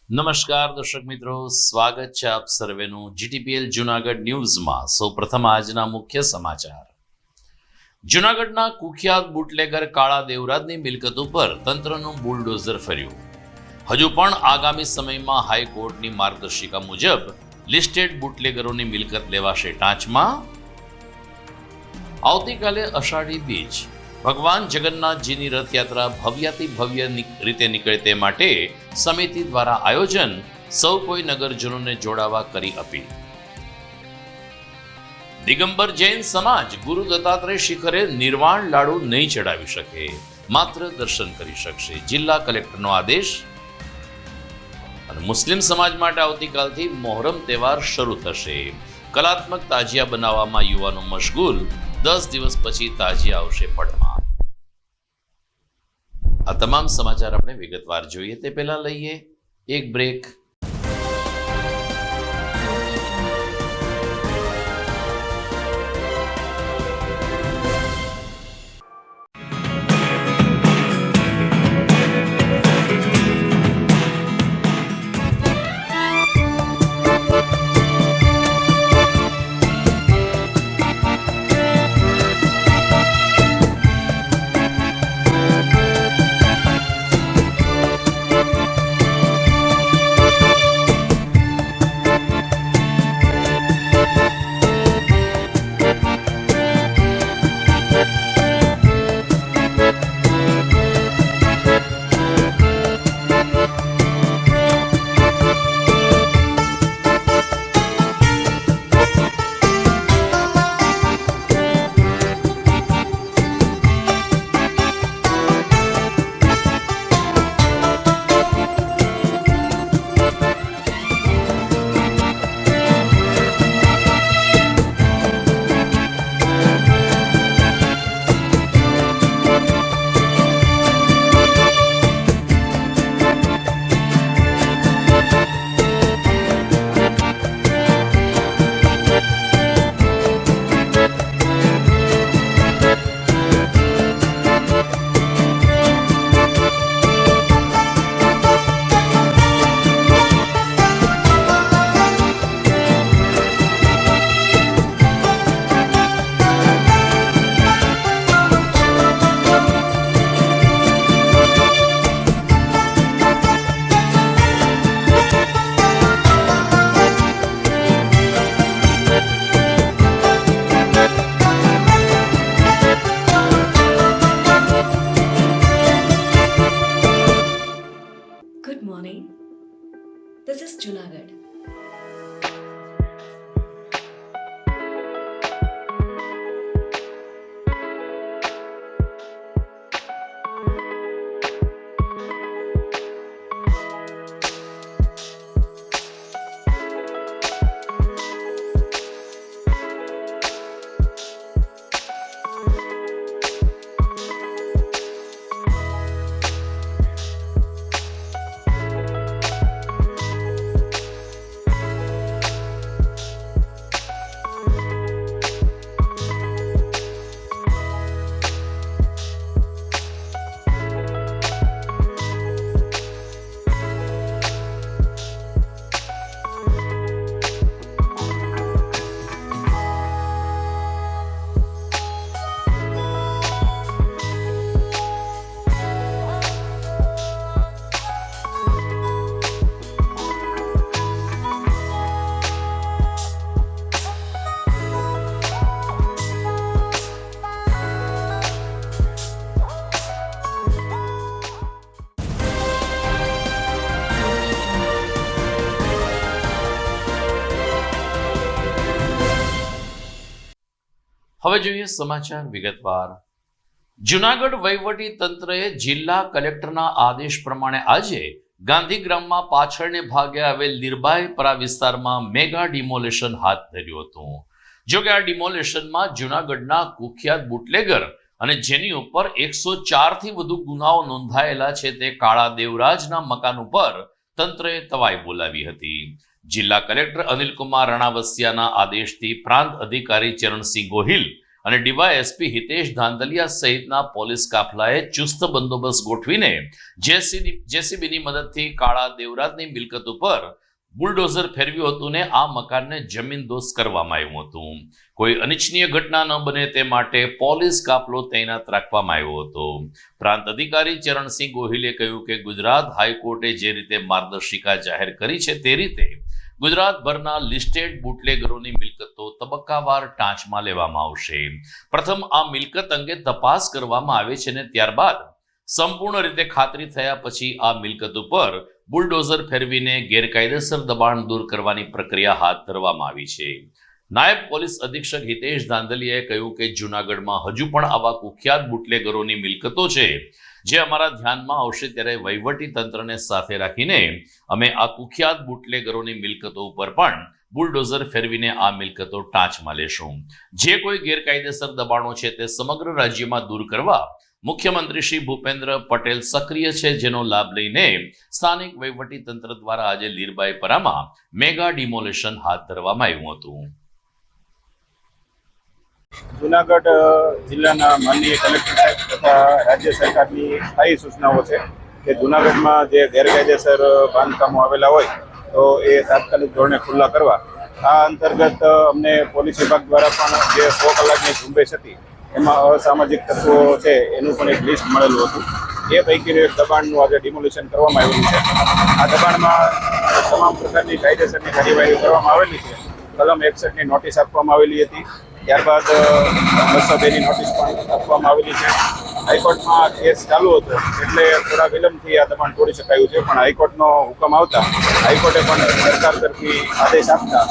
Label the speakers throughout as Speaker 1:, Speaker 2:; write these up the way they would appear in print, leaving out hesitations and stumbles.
Speaker 1: નમસ્કાર દર્શક મિત્રો, સ્વાગત છે આપ સર્વેનું જીટીપીએલ જૂનાગઢ ન્યૂઝમાં। સૌપ્રથમ આજના મુખ્ય સમાચાર। જૂનાગઢના કુખ્યાત બુટલેગર કાળા દેવરાજની મિલકત ઉપર તંત્રનું બુલડોઝર ફર્યું। હજુ પણ આગામી સમયમાં હાઈકોર્ટની માર્ગદર્શિકા મુજબ લિસ્ટેડ બુટલેગરોની મિલકત લેવાશે ટાંચમાં। આવતીકાલે અષાઢી બીજ, ભગવાન જગન્નાથજીની રથયાત્રા ભવ્યાતિ ભવ્ય રીતે નીકળે તે માટે સમિતિ દ્વારા આયોજન, સૌ કોઈ નગરજનોને જોડાવા કરી અપીલ। દિગંબર જૈન સમાજ ગુરુ દત્તાત્રેય શિખરે નિર્વાણ લાડુ નહીં ચડાવી શકે, માત્ર દર્શન કરી શકશે, જિલ્લા કલેક્ટરનો આદેશ। અને મુસ્લિમ સમાજ માટે આવતીકાલથી મોહરમ તહેવાર શરૂ થશે। કલાત્મક તાજિયા બનાવવામાં યુવાનો મશગુલ, 10 દિવસ પછી તાજિયા આવશે પડમાં। આ તમામ સમાચાર આપણે વિગતવાર જોઈએ તે પહેલા લઈએ એક break.
Speaker 2: Good morning. This is Junagadh.
Speaker 1: હવે જોઈએ સમાચાર વિગતવાર। જૂનાગઢ વહીવટી તંત્રએ જિલ્લા કલેક્ટરના આદેશ પ્રમાણે આજે ગાંધીગ્રામમાં પાછળને ભાગે આવેલ નિર્ભાયપરા વિસ્તારમાં મેગા ડિમોલેશન હાથ ધર્યું હતું। જો કે આ ડિમોલેશનમાં જૂનાગઢના કુખ્યાત બુટલેગર અને જેની ઉપર 104 થી વધુ ગુનાઓ નોંધાયેલા છે તે કાળા દેવરાજના મકાન ઉપર તંત્રએ તવાઈ બોલાવી હતી। જિલ્લા કલેક્ટર અનિલકુમાર રણાવસિયાના આદેશથી પ્રાંત અધિકારી ચરણસિંહ ગોહિલ અને ડીવાયએસપી હિતેશ ધાંધલિયા સહિતના પોલીસ કાફલાએ ચુસ્ત બંદોબસ્ત ગોઠવીને જેસીબીની મદદથી કાળા દેવરાજની મિલકત ઉપર બુલડોઝર ફેરવ્યું હતું ને આ મકાનને જમીનદોસ્ત કરવામાં આવ્યું હતું. કોઈ અનિચ્છનીય ઘટના ન બને તે માટે પોલીસ કાફલો તૈનાત રાખવામાં આવ્યો હતો. પ્રાંત અધિકારી ચરણસિંહ ગોહિલે કહ્યું કે ગુજરાત હાઈકોર્ટે જે રીતે માર્ગદર્શિકા જાહેર કરી છે તે રીતે ગુજરાતભરના લિસ્ટેડ બુટલેગરોની મિલકતો તબક્કાવાર ટાંચમાં લેવામાં આવશે. પ્રથમ આ મિલકત અંગે તપાસ કરવામાં આવે છે અને ત્યારબાદ સંપૂર્ણ રીતે ખાતરી થયા પછી આ મિલકત ઉપર બુલડોઝર ફેરવીને ગેરકાયદેસર દબાણ દૂર કરવાની પ્રક્રિયા હાથ ધરવામાં આવી છે. નાયબ પોલીસ અધિક્ષક હિતેશ ધાંધલિયાએ કહ્યું કે જૂનાગઢમાં હજુ પણ આવા કુખ્યાત બુટલેગરોની મિલકતો છે જે અમારા ધ્યાનમાં આવશે ત્યારે વહીવટી તંત્રને સાથે રાખીને અમે આ કુખ્યાત બુટલેગરોની મિલકતો ઉપર પણ બુલડોઝર ફેરવીને આ મિલકતો ટાંચમાં લેશું. જે કોઈ ગેરકાયદેસર દબાણો છે તે સમગ્ર રાજ્યમાં દૂર કરવા મુખ્યમંત્રી શ્રી ભૂપેન્દ્ર પટેલ સક્રિય છે, જેનો લાભ લઈને સ્થાનિક વહીવટી તંત્ર દ્વારા આજે લીરબાઈપરામાં મેગા ડિમોલેશન હાથ ધરવામાં આવ્યું હતું.
Speaker 3: જુનાગઢ જિલ્લાના માનનીય કલેક્ટર સાહેબ તથા રાજ્ય સરકારની સ્થાયી સૂચનાઓ છે કે જુનાગઢમાં જે ગેરકાયદેસર બાંધકામો આવેલા હોય તો એ તાત્કાલિક ધોરણે ખુલ્લા કરવા. આ અંતર્ગત અમને પોલીસ વિભાગ દ્વારા પણ જે 100 કલાકની ઝુંબેશ હતી એમાં અસામાજિક તત્વો છે એનું પણ એક લિસ્ટ મળેલું હતું. એ પૈકીનું એક દબાણનું આજે ડિમોલિશન કરવામાં આવેલું છે. આ દબાણમાં તમામ પ્રકારની કાયદેસરની કાર્યવાહી કરવામાં આવેલી છે. કલમ 61ની નોટિસ આપવામાં આવેલી હતી. ત્યારબાદ 202ની નોટિસ પણ આપવામાં આવેલી છે. હાઈકોર્ટમાં કેસ ચાલુ હતો એટલે થોડા વિલંબથી આ દબાણ તોડી શકાયું છે, પણ હાઈકોર્ટનો હુકમ આવતા હાઈકોર્ટે પણ સરકાર તરફી આદેશ આપતા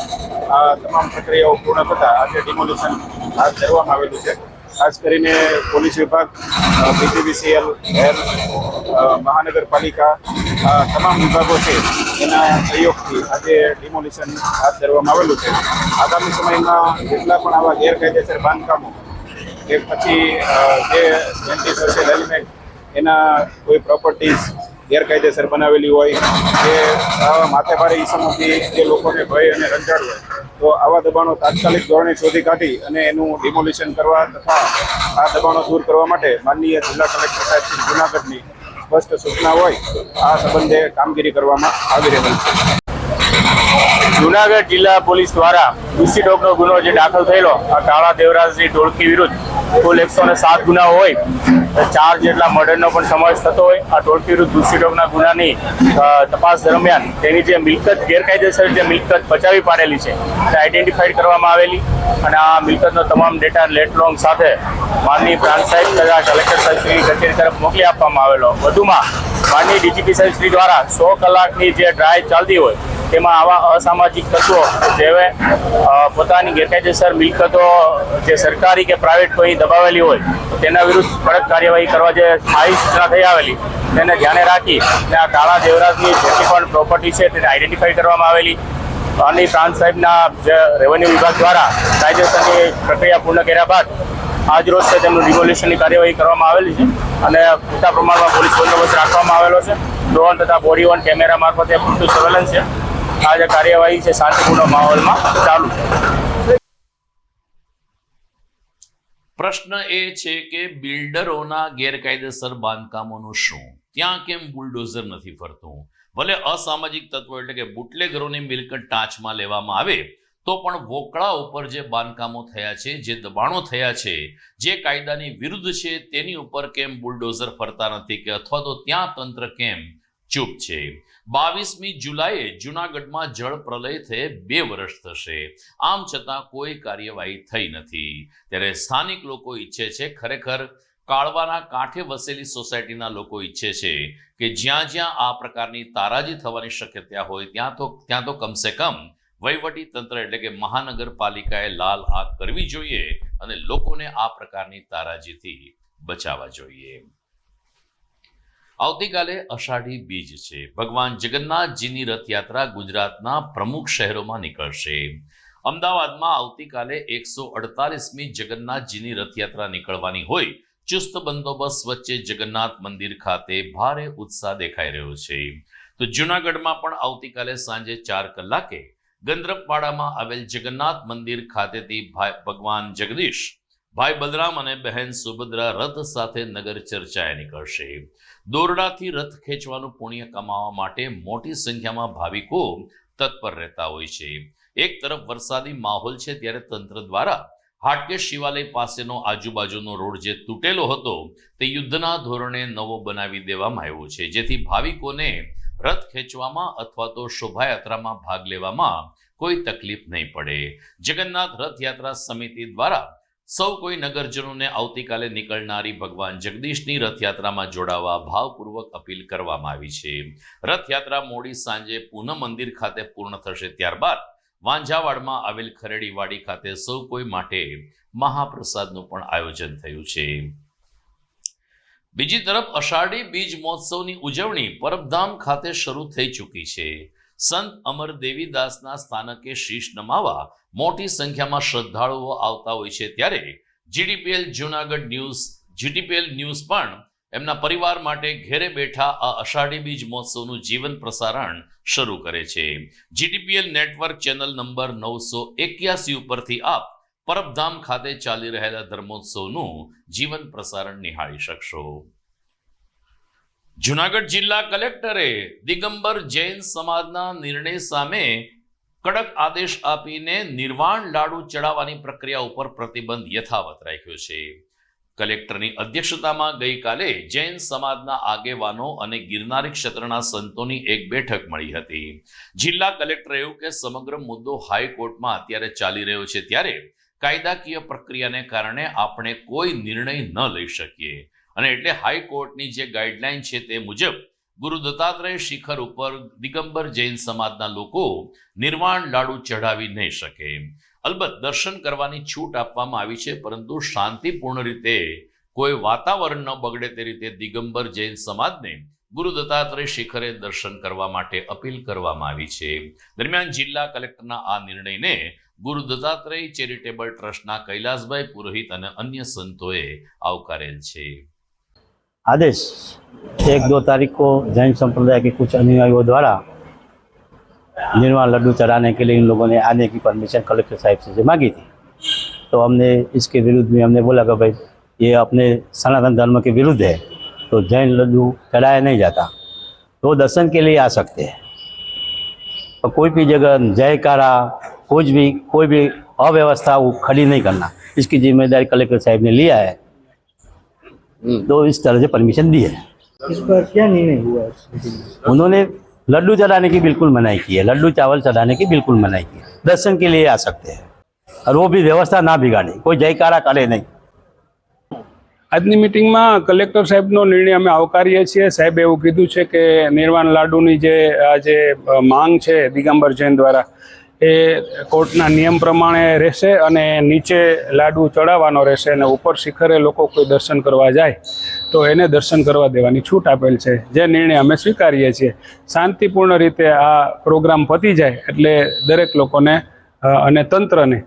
Speaker 3: આ તમામ પ્રક્રિયાઓ પૂર્ણ થતા આજે ડિમોલિશન હાથ ધરવામાં આવેલું છે. ખાસ કરીને પોલીસ વિભાગ, પીજીવીસીએલ, મહાનગરપાલિકા તમામ વિભાગો છે એના સહયોગથી આજે ડિમોલિશન હાથ ધરવામાં આવેલું છે. આગામી સમયમાં જેટલા પણ આવા ગેરકાયદેસર બાંધકામો કે પછી જે એન્ટી સોશિયલ એલિમેન્ટ એના કોઈ પ્રોપર્ટીઝ ગેરકાયદેસર બનાવેલી હોય કે આવા માથેભારે ઇસમોથી જે લોકોને ભય અને રંજાડ હોય તો આવા દબાણો તાત્કાલિક ધોરણે શોધી કાઢી અને એનું ડિમોલિશન કરવા તથા આ દબાણો દૂર કરવા માટે માનનીય જિલ્લા કલેક્ટર સાહેબ શ્રી જૂનાગઢની સ્પષ્ટ સૂચના હોય આ સંબંધે કામગીરી કરવામાં આવી રહેલ છે.
Speaker 4: જૂનાગઢ જિલ્લા પોલીસ દ્વારા દૂષિત ડોગનો ગુનો જે દાખલ થયેલો આ કાળા દેવરાજની ટોળકી વિરુદ્ધ કુલ 107 ગુનાઓ હોય, 4 જેટલા મર્ડરનો પણ સમાવેશ થતો હોય. આ ટોળકી વિરુદ્ધ દૂષિત ડોગના ગુનાની તપાસ દરમિયાન તેની જે મિલકત ગેરકાયદેસર જે મિલકત બચાવી પાડેલી છે તે આઈડેન્ટિફાઈડ કરવામાં આવેલી અને આ મિલકતનો તમામ ડેટા લેટ લોંગ સાથે માનનીય પ્રાંત સાહેબ તથા કલેક્ટર સાહેબ શ્રી કચેરી તરફ મોકલી આપવામાં આવેલો. વધુમાં માનનીય ડીજીપી સાહેબ શ્રી દ્વારા 100 કલાકની જે ડ્રાઈવ ચાલતી હોય તેમાં આવા અસામાજિક તત્વો જેવે પોતાની ગેરકાયદેસર મિલકતો જે સરકારી કે પ્રાઇવેટ કોઈ દબાવેલી હોય તો તેના વિરુદ્ધ કડક કાર્યવાહી કરવા જે સ્થાયી સૂચના થઈ આવેલી તેને ધ્યાને રાખી અને આ કાળા દેવરાજની જેટલી પણ પ્રોપર્ટી છે તેને આઈડેન્ટિફાઈ કરવામાં આવેલી. અને પ્રાંત સાહેબના જે રેવન્યુ વિભાગ દ્વારા કાયદેસરની પ્રક્રિયા પૂર્ણ કર્યા બાદ આજ રોજ છે તેમનું ડિમોલિશનની કાર્યવાહી કરવામાં આવેલી છે અને પૂરતા પ્રમાણમાં પોલીસ બંદોબસ્ત રાખવામાં આવેલો છે. ડ્રોન તથા બોડી વન કેમેરા મારફતે પૂરતું સર્વેલન્સ છે. આ જે કાર્યવાહી છે શાંતિપૂર્ણ માહોલમાં ચાલુ છે.
Speaker 1: પ્રશ્ન એ છે કે બિલ્ડરોના ગેરકાયદેસર બાંધકામોનું શું? ત્યાં કેમ બુલડોઝર નથી ફરતું? ભલે અસામાજિક તત્વો એટલે કે બુટલેગરોની મિલકત ટાંચમાં લેવામાં આવે તો પણ વોકળા ઉપર જે બાંધકામો થયા છે, જે દબાણો થયા છે, જે કાયદાની વિરુદ્ધ છે તેની ઉપર કેમ બુલડોઝર ફરતા નથી કે અથવા તો ત્યાં તંત્ર કેમ ચૂપ છે? 22મી જુલાઈએ જૂનાગઢમાં જળ પ્રલય થયે 2 વર્ષ થશે, આમ છતાં કોઈ કાર્યવાહી થઈ નથી. ત્યારે સ્થાનિક લોકો ઈચ્છે છે, ખરેખર કાળવાના કાંઠે વસેલી સોસાયટીના લોકો ઈચ્છે છે કે જ્યાં જ્યાં આ પ્રકારની તારાજી થવાની શક્યતા હોય ત્યાં તો કમસે કમ વહીવટી તંત્ર એટલે કે મહાનગરપાલિકાએ લાલ આંખ કરવી જોઈએ અને લોકોને આ પ્રકારની તારાજીથી બચાવવા જોઈએ. આવતીકાલે અષાઢી બીજ છે. ભગવાન જગન્નાથજીની રથયાત્રા ગુજરાતના પ્રમુખ શહેરોમાં નીકળશે. અમદાવાદમાં આવતીકાલે 148મી જગન્નાથજીની રથયાત્રા નીકળવાની હોય ચુસ્ત બંદોબસ્ત વચ્ચે જગન્નાથ મંદિર ખાતે ભારે ઉત્સાહ દેખાઈ રહ્યો છે. તો જૂનાગઢમાં પણ આવતીકાલે સાંજે 4 કલાકે ગંદ્રપવાડામાં આવેલ જગન્નાથ મંદિર ખાતેથી ભગવાન જગદીશ ભાઈ બલરામ અને બહેન સુભદ્રા રથ સાથે નગર ચર્ચાએ નીકળશે. દોરડાથી રથ ખેંચવાનું પુણ્ય કમાવા માટે મોટી સંખ્યામાં ભાવિકો તત્પર રહેતા હોય છે. એક તરફ વરસાદી માહોલ છે ત્યારે તંત્ર દ્વારા હાટકેશ શિવાલય પાસેનો આજુબાજુનો રોડ જે તૂટેલો હતો તે યુદ્ધના ધોરણે નવો બનાવી દેવામાં આવ્યો છે, જેથી ભાવિકોને રથ ખેંચવામાં અથવા તો શોભાયાત્રામાં ભાગ લેવામાં કોઈ તકલીફ નહીં પડે. જગન્નાથ રથયાત્રા સમિતિ દ્વારા સૌ કોઈ નગરજનોને આવતીકાલે નીકળનારી ભગવાન જગદીશની રથયાત્રામાં જોડાવા ભાવપૂર્વક અપીલ કરવામાં આવી છે. રથયાત્રા મોડી સાંજે પૂનમ મંદિર ખાતે પૂર્ણ થશે, ત્યારબાદ વાંઝાવાડમાં આવેલ ખરેડીવાડી ખાતે સૌ કોઈ માટે મહાપ્રસાદનું પણ આયોજન થયું છે. બીજી તરફ અષાઢી બીજ મહોત્સવની ઉજવણી પરબધામ ખાતે શરૂ થઈ ચૂકી છે. સંત અમર દેવીદાસના સ્થાનકે શીશ નમાવા મોટી સંખ્યામાં શ્રદ્ધાળુઓ આવતા હોય છે, ત્યારે જીટીપીએલ જૂનાગઢ જીટીપીએલ ન્યૂઝ પણ એમના પરિવાર માટે ઘેરે બેઠા આ અષાઢી બીજ મહોત્સવનું જીવન પ્રસારણ શરૂ કરે છે. જીટીપીએલ નેટવર્ક ચેનલ નંબર 981 ઉપરથી આપ પરબધામ ખાતે ચાલી રહેલા ધર્મોત્સવનું જીવન પ્રસારણ નિહાળી શકશો. જૂનાગઢ જિલ્લા કલેક્ટરે દિગંબર જૈન સમાજના નિર્ણય સામે કડક આદેશ આપીને નિર્વાણ લાડુ ચડાવવાની પ્રક્રિયા ઉપર પ્રતિબંધ યથાવત રાખ્યો છે. કલેક્ટરની અધ્યક્ષતામાં ગઈકાલે જૈન સમાજના આગેવાનો અને ગિરનારી ક્ષેત્રના સંતોની એક બેઠક મળી હતી. જિલ્લા કલેક્ટરે એવું કે સમગ્ર મુદ્દો હાઈકોર્ટમાં અત્યારે ચાલી રહ્યો છે, ત્યારે કાયદાકીય પ્રક્રિયાને કારણે આપણે કોઈ નિર્ણય ન લઈ શકીએ અને એટલે હાઈકોર્ટની જે ગાઈડલાઈન છે તે મુજબ ગુરુ દત્તાત્રેય શિખર ઉપર દિગંબર જૈન સમાજના લોકો નિર્વાણ લાડુ ચઢાવી નહીં શકે. અલબત્ત દર્શન કરવાની છૂટ આપવામાં આવી છે, પરંતુ શાંતિપૂર્ણ રીતે કોઈ વાતાવરણ ન બગડે તે રીતે દિગંબર જૈન સમાજને ગુરુ દત્તાત્રેય શિખરે દર્શન કરવા માટે અપીલ કરવામાં આવી છે. દરમિયાન જિલ્લા કલેક્ટરના આ નિર્ણયને ગુરુ દત્તાત્રેય ચેરિટેબલ ટ્રસ્ટના કૈલાસભાઈ પુરોહિત અને અન્ય સંતોએ આવકારેલ છે.
Speaker 5: आदेश 1-2 तारीख को जैन संप्रदाय के कुछ अनुयायियों द्वारा निर्वाण लड्डू चढ़ाने के लिए इन लोगों ने आने की परमिशन कलेक्टर साहब से मांगी थी. तो हमने इसके विरुद्ध में हमने बोला कि भाई ये अपने सनातन धर्म के विरुद्ध है, तो जैन लड्डू चढ़ाया नहीं जाता, तो दर्शन के लिए आ सकते हैं. तो कोई भी जगह जयकारा कोई भी अव्यवस्था वो खड़ी नहीं करना, इसकी जिम्मेदारी कलेक्टर साहब ने लिया है. तो इस तरह से परमिशन दी है.
Speaker 6: इस पर क्या निर्णय हुआ?
Speaker 5: उन्होंने लड्डू चढ़ाने की बिल्कुल मनाही की है, लड्डू चावल चढ़ाने की बिल्कुल मनाही की है. दर्शन के लिए आ सकते हैं और वो भी व्यवस्था ना बिगाड़े, कोई जयकारा करे नहीं.
Speaker 7: આજની મિટિંગમાં કલેક્ટર સાહેબનો નિર્ણય અમે આવકારીએ છીએ. સાહેબે એવું કીધું છે કે નિર્વાણ લાડુની જે માંગ છે દિગંબર જૈન દ્વારા એ કોર્ટના નિયમ પ્રમાણે રહેશે અને નીચે લાડુ ચડાવવાનો રહેશે અને ઉપર શિખરે લોકો કોઈ દર્શન કરવા જાય તો એને દર્શન કરવા દેવાની છૂટ આપેલ છે, જે નિર્ણય અમે સ્વીકારીએ છીએ. શાંતિપૂર્ણ રીતે આ પ્રોગ્રામ પતી જાય એટલે દરેક લોકોને અને તંત્રને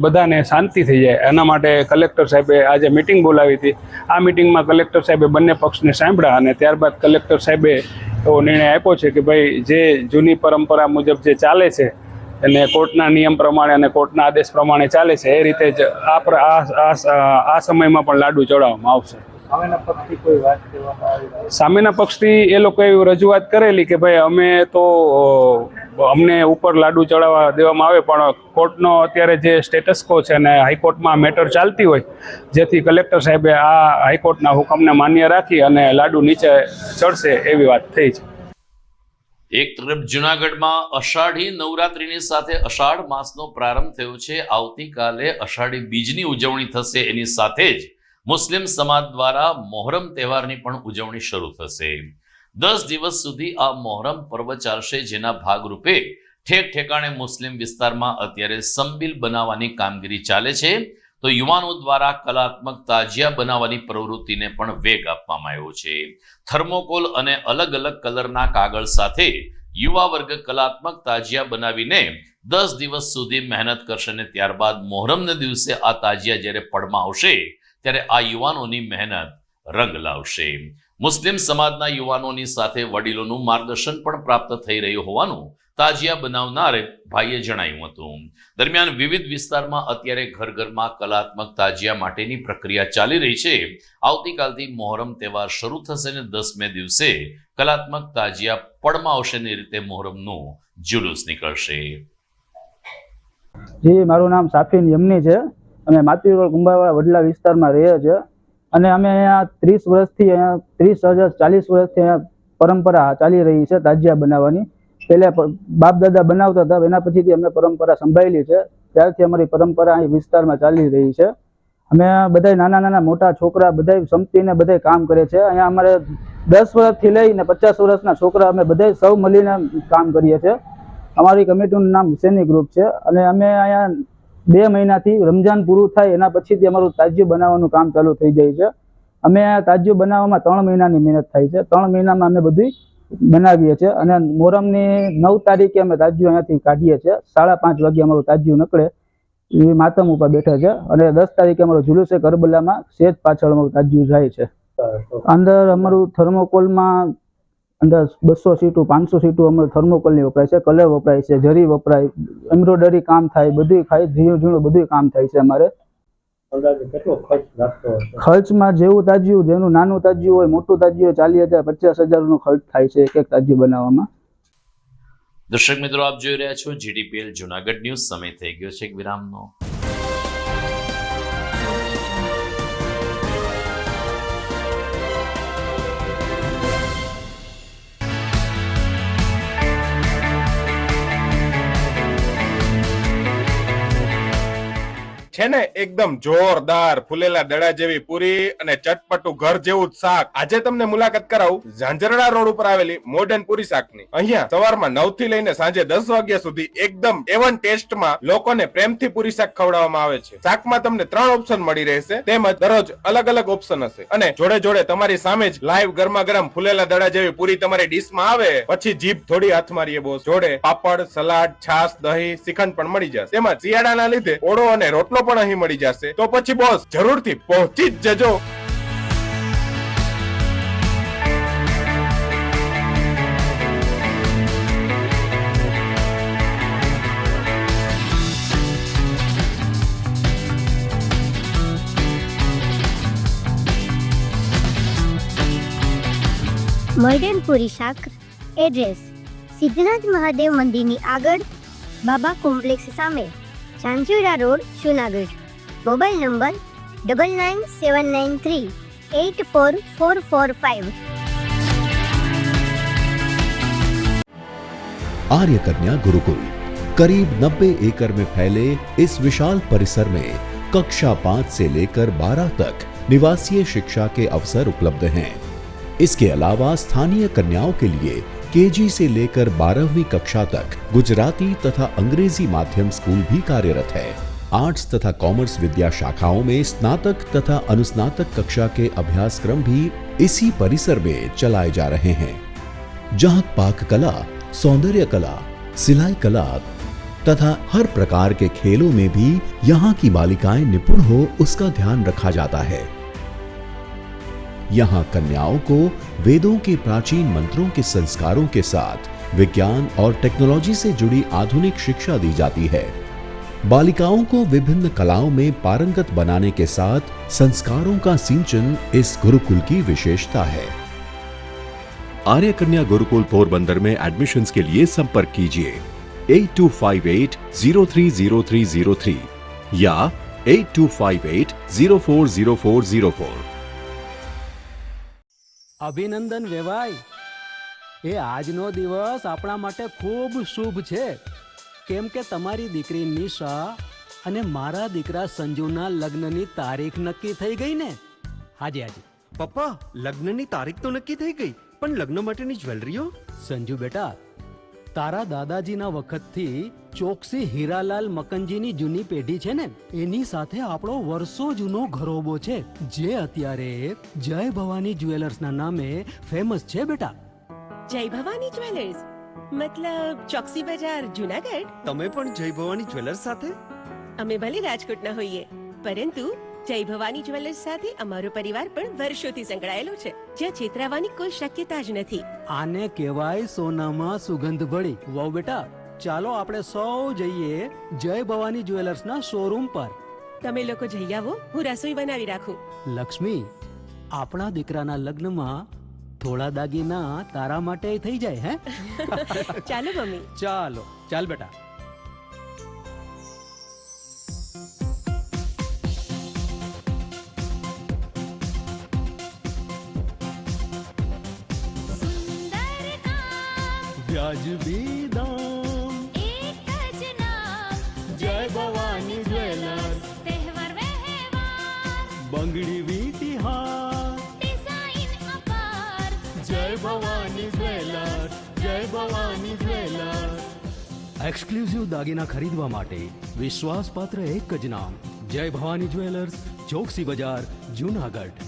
Speaker 7: બધાને શાંતિ થઈ જાય એના માટે કલેક્ટર સાહેબે આજે મિટિંગ બોલાવી હતી. આ મિટિંગમાં કલેક્ટર સાહેબે બંને પક્ષને સાંભળ્યા અને ત્યારબાદ કલેક્ટર સાહેબે એવો નિર્ણય આપ્યો છે કે ભાઈ જે જૂની પરંપરા મુજબ જે ચાલે છે અને કોર્ટના નિયમ પ્રમાણે અને કોર્ટના આદેશ પ્રમાણે ચાલે છે એ રીતે જ આ સમયમાં પણ લાડુ ચડાવવામાં આવશે.
Speaker 6: સામેના પક્ષથી કોઈ વાત કરવામાં આવી?
Speaker 7: સામેના પક્ષથી એ લોકો એવી રજૂઆત કરેલી કે ભાઈ અમે તો અમને ઉપર લાડુ ચડાવવા દેવામાં આવે, પણ કોર્ટનો અત્યારે જે સ્ટેટસ કો છે અને હાઈકોર્ટમાં મેટર ચાલતી હોય, જેથી કલેક્ટર સાહેબે આ હાઈકોર્ટના હુકમને માન્ય રાખી અને લાડુ નીચે ચડશે એવી વાત થઈ છે.
Speaker 1: એક તરફ જૂનાગઢમાં અષાઢી નવરાત્રીની સાથે અષાઢ માસનો પ્રારંભ થયો છે. આવતીકાલે અષાઢી બીજની ઉજવણી થશે, એની સાથે જ મુસ્લિમ સમાજ દ્વારા મોહરમ તહેવારની પણ ઉજવણી શરૂ થશે. 10 દિવસ સુધી આ મોહરમ પર્વ ચાલશે, જેના ભાગરૂપે ઠેક ઠેકાણે મુસ્લિમ વિસ્તારમાં અત્યારે સંબીલ બનાવવાની કામગીરી ચાલે છે. તો યુવાનો દ્વારા કલાત્મક તાજિયા બનાવવાની પ્રવૃત્તિને પણ વેગ આપવામાં આવ્યો છે. થર્મોકોલ અને અલગ અલગ કલરના કાગળ સાથે યુવા વર્ગ કલાત્મક તાજિયા બનાવીને 10 દિવસ સુધી મહેનત કરશે અને ત્યારબાદ મોહરમના દિવસે આ તાજિયા જ્યારે પડમાં આવશે ત્યારે આ યુવાનોની મહેનત રંગ લાવશે. મુસ્લિમ સમાજના યુવાનોની સાથે વડીલોનું માર્ગદર્શન પણ પ્રાપ્ત થઈ રહ્યું હોવાનું તાજિયા બનાવનાર ભાઈએ જણાવ્યું હતું. દરમિયાન વિવિધ વિસ્તારમાં અત્યારે ઘર ઘરમાં કલાત્મક તાજિયા માટેની પ્રક્રિયા ચાલી રહી છે. આવતીકાલથી મોહરમ તહેવાર શરૂ થશે અને 10મે દિવસે કલાત્મક તાજિયા પડમાં આવશેની રીતે મોહરમનું જુલુસ નીકળશે.
Speaker 6: જી, મારું નામ સાફીન યમની છે. અમે માતૃરોડ કુંભારવાળા વડલા વિસ્તારમાં રહીએ છીએ અને અમે અહીંયા 30 વર્ષથી 40 વર્ષથી અહીંયા પરંપરા ચાલી રહી છે તાજિયા બનાવવાની. પહેલા બાપ દાદા બનાવતા હતા, એના પછીથી અમે પરંપરા સંભાળેલી છે. ત્યારથી અમારી પરંપરા અહીં વિસ્તારમાં ચાલી રહી છે. અમે બધા નાના નાના મોટા છોકરા બધા સંપીને બધા કામ કરે છે. અહીંયા અમારે 10 વર્ષથી લઈને 50 વર્ષના છોકરા અમે બધા સૌ મળીને કામ કરીએ છીએ. અમારી કમિટીનું નામ હુસેની ગ્રુપ છે અને અમે અહીંયા 2 મહિનાથી રમજાન પૂરું થાય એના પછીથી અમારું તાજિયું બનાવવાનું કામ ચાલુ થઈ જાય છે. અમે આ તાજિયું બનાવવામાં 3 મહિનાની મહેનત થાય છે. 3 મહિનામાં અમે બધું બનાવીએ છીએ અને મોહરમની 9 તારીખે અમે તાજિયું અહીંયાથી કાઢીએ છીએ. 5:30 વાગે અમારું તાજિયું નીકળે એ માતમ ઉપર બેઠે છે અને 10 તારીખે અમારો જુલુસ કરબલામાં સેજ પાછળ અમારું તાજિયું જાય છે. અંદર અમારું થર્મોકોલમાં અંદર 200 સીટું 500 સીટું અમારું થર્મોકોલની વપરાય છે, કલર વપરાય છે, જરી વપરાય, એમ્બ્રોઇડરી કામ થાય, બધું ખાય ઝીણું ઝીણું બધું કામ થાય છે. અમારે ખર્ચમાં જેવું તાજિયું, જેનું નાનું તાજિયું હોય, મોટું તાજિયું 40,000 50,000 નો ખર્ચ થાય છે એક એક તાજિયું બનાવવામાં.
Speaker 1: દર્શક મિત્રો, આપ જોઈ રહ્યા છો GTPL જુનાગઢ ન્યૂઝ. સમય થઈ ગયો છે એક વિરામનો.
Speaker 8: છે ને એકદમ જોરદાર ફૂલેલા દડા જેવી પૂરી અને ચટપટું ઘર જેવું જ શાક. આજે તમને મુલાકાત કરાવું ઝાંઝરડા રોડ ઉપર આવેલી મોડર્ન પૂરી શાકની. અહીંયા સવારમાં 9 થી લઈને સાંજે 10 વાગ્યા સુધી એકદમ એવન ટેસ્ટમાં લોકોને પ્રેમથી પૂરી શાક ખવડાવવામાં આવે છે. શાકમાં તમને 3 ઓપ્શન મળી રહેશે, તેમજ દરરોજ અલગ અલગ ઓપ્શન હશે અને જોડે જોડે તમારી સામે જ લાઈવ ગરમા ગરમ ફૂલેલા દડા જેવી પૂરી તમારી ડીશમાં આવે પછી જીભ થોડી હાથ મારીએ બોસ. જોડે પાપડ, સલાડ, છાશ, દહીં, શ્રીખંડ પણ મળી જશે. તેમજ શિયાળાના લીધે ઓળો અને રોટલો પણ અહીં મળી જશે. તો પછી બોસ જરૂરથી પહોંચી જ જજો.
Speaker 9: મોડર્ન પૂરી શાક. એડ્રેસ સિદ્ધનાથ મહાદેવ મંદિરની આગળ, બાબા કોમ્પ્લેક્સ સામે, Chanchura road, Junagadh. Mobile number 9979384445.
Speaker 10: Arya Kanya Gurukul करीब 90 एकड़ में फैले इस विशाल परिसर में कक्षा 5 से लेकर 12 तक निवासीय शिक्षा के अवसर उपलब्ध हैं. इसके अलावा स्थानीय कन्याओं के लिए केजी से लेकर 12वीं कक्षा तक गुजराती तथा अंग्रेजी माध्यम स्कूल भी कार्यरत है. आर्ट्स तथा कॉमर्स विद्या शाखाओं में स्नातक तथा अनुस्नातक कक्षा के अभ्यासक्रम भी इसी परिसर में चलाए जा रहे हैं. जहां पाक कला, सौंदर्य कला, सिलाई कला तथा हर प्रकार के खेलों में भी यहाँ की बालिकाएं निपुण हो उसका ध्यान रखा जाता है. यहाँ कन्याओं को वेदों के प्राचीन मंत्रों के संस्कारों के साथ विज्ञान और टेक्नोलॉजी से जुड़ी आधुनिक शिक्षा दी जाती है. बालिकाओं को विभिन्न कलाओं में पारंगत बनाने के साथ संस्कारों का सिंचन इस गुरुकुल की विशेषता है. आर्य कन्या गुरुकुल पोरबंदर में एडमिशन्स के लिए संपर्क कीजिए 8258030303 या 8258040404.
Speaker 11: અભિનંદન વેવાય, એ આજનો દિવસ આપણા માટે ખૂબ શુભ છે, કેમ કે તમારી દીકરી નિશા અને મારા દીકરા સંજુના લગ્નની તારીખ નક્કી થઈ ગઈ ને. હાજી હાજી
Speaker 12: પપ્પા, લગ્નની તારીખ તો નક્કી થઈ ગઈ, પણ લગ્ન માટેની જ્વેલરીઓ?
Speaker 11: સંજુ બેટા, તારા દાદાજીના વખતથી ચોકસી હીરાલાલ મકનજીની જૂની પેઢી છે ને, એની સાથે આપણો વર્ષો જૂનો ઘરોબો છે, જે અત્યારે જય ભવાની જ્વેલર્સના નામે ફેમસ છે બેટા.
Speaker 13: જય ભવાની જ્વેલર્સ મતલબ ચોકસી બજાર, જુનાગઢ?
Speaker 12: તમે પણ જય ભવાની જ્વેલર્સ સાથે?
Speaker 13: અમે ભલે રાજકોટના હોઈએ, પરંતુ જય ભવાની જ્વેલર્સ સાથે અમારો પરિવાર પણ વર્ષોથી સંકળાયેલો છે, જ્યાં છેતરાવાની કોઈ શક્યતા જ નથી.
Speaker 11: આને કહેવાય સોનામાં સુગંધ ભળી. વહુ બેટા, ચાલો આપણે સૌ જઈએ જય ભવાની જ્વેલર્સના શોરૂમ પર.
Speaker 13: તમે લોકો જઈ આવો, હું રસોઈ બનાવી રાખું.
Speaker 11: લક્ષ્મી, આપણા દીકરાના લગ્નમાં થોડા દાગીના તારા માટે થઈ જાય. હે
Speaker 13: ચાલો મમ્મી.
Speaker 11: ચાલો ચાલ બેટા. વ્યાજબી દામ,
Speaker 9: એક જ નામ,
Speaker 11: જય ભવાની જ્વેલર્સ.
Speaker 9: તહેવાર વ્યવહાર,
Speaker 11: બંગડી વીટી હાર,
Speaker 9: ડિઝાઇન અપાર,
Speaker 11: જય ભવાની જ્વેલર્સ, જય ભવાની જ્વેલર્સ. એક્સક્લુઝિવ દાગીના ખરીદવા માટે વિશ્વાસપાત્ર એક જ નામ, જય ભવાની જ્વેલર્સ, ચોકસી બજાર, જૂનાગઢ.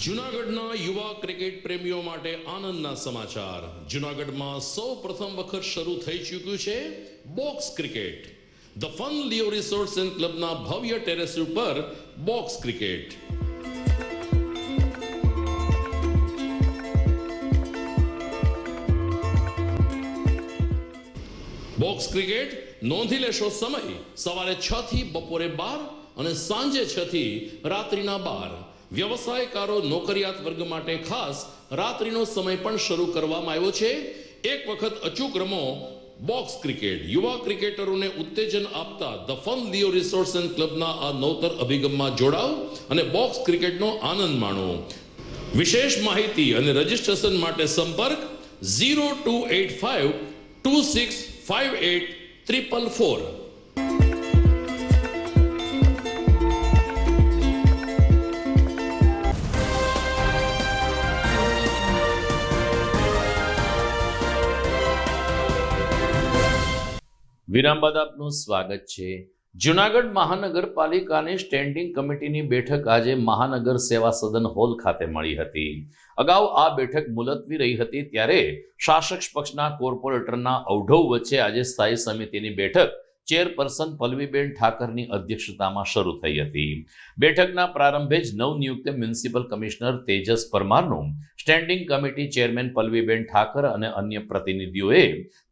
Speaker 1: જૂનાગઢના યુવા ક્રિકેટ પ્રેમીઓ માટે આનંદના સમાચાર. જૂનાગઢમાં સૌ પ્રથમ વખત શરૂ થઈ ચૂક્યું છે box cricket. The fun Leo resorts and ક્લબના ભવ્ય ટેરેસ ઉપર બોક્સ ક્રિકેટ. બોક્સ ક્રિકેટ નોંધી લેશો સમય સવારે 6 થી બપોરે 12 અને સાંજે 6 થી રાત્રિના 12. વ્યવસાયકારો નોકરિયાત વર્ગ માટે ખાસ રાત્રિનો સમય પણ શરૂ કરવામાં આવ્યો છે. એક વખત અચૂક રમો બોક્સ ક્રિકેટ. યુવા ક્રિકેટરોને ઉત્તેજન આપતા the fun Leo resorts and ક્લબના આ નવતર અભિગમમાં જોડાઓ અને બોક્સ ક્રિકેટનો આનંદ માણો. વિશેષ માહિતી અને રજીસ્ટ્રેશન માટે સંપર્ક 0285 2658 444. વિરામ બાદ આપનું સ્વાગત છે. જૂનાગઢ મહાનગરપાલિકાની સ્ટેન્ડિંગ કમિટીની બેઠક આજે મહાનગર સેવા સદન હોલ ખાતે મળી હતી. અગાઉ આ બેઠક મુલતવી રહી હતી ત્યારે શાસક પક્ષના કોર્પોરેટરના અવઢવ વચ્ચે આજે સ્થાયી સમિતિની બેઠક ચેરપર્સન પલ્લવીબેન ઠાકરની અધ્યક્ષતામાં શરૂ થઈ હતી. બેઠકના પ્રારંભે જ નવનિયુક્ત મ્યુનિસિપલ કમિશનર તેજસ પરમારનું standing committee chairman Pallaviben Thakar અને અન્ય પ્રતિનિધિઓએ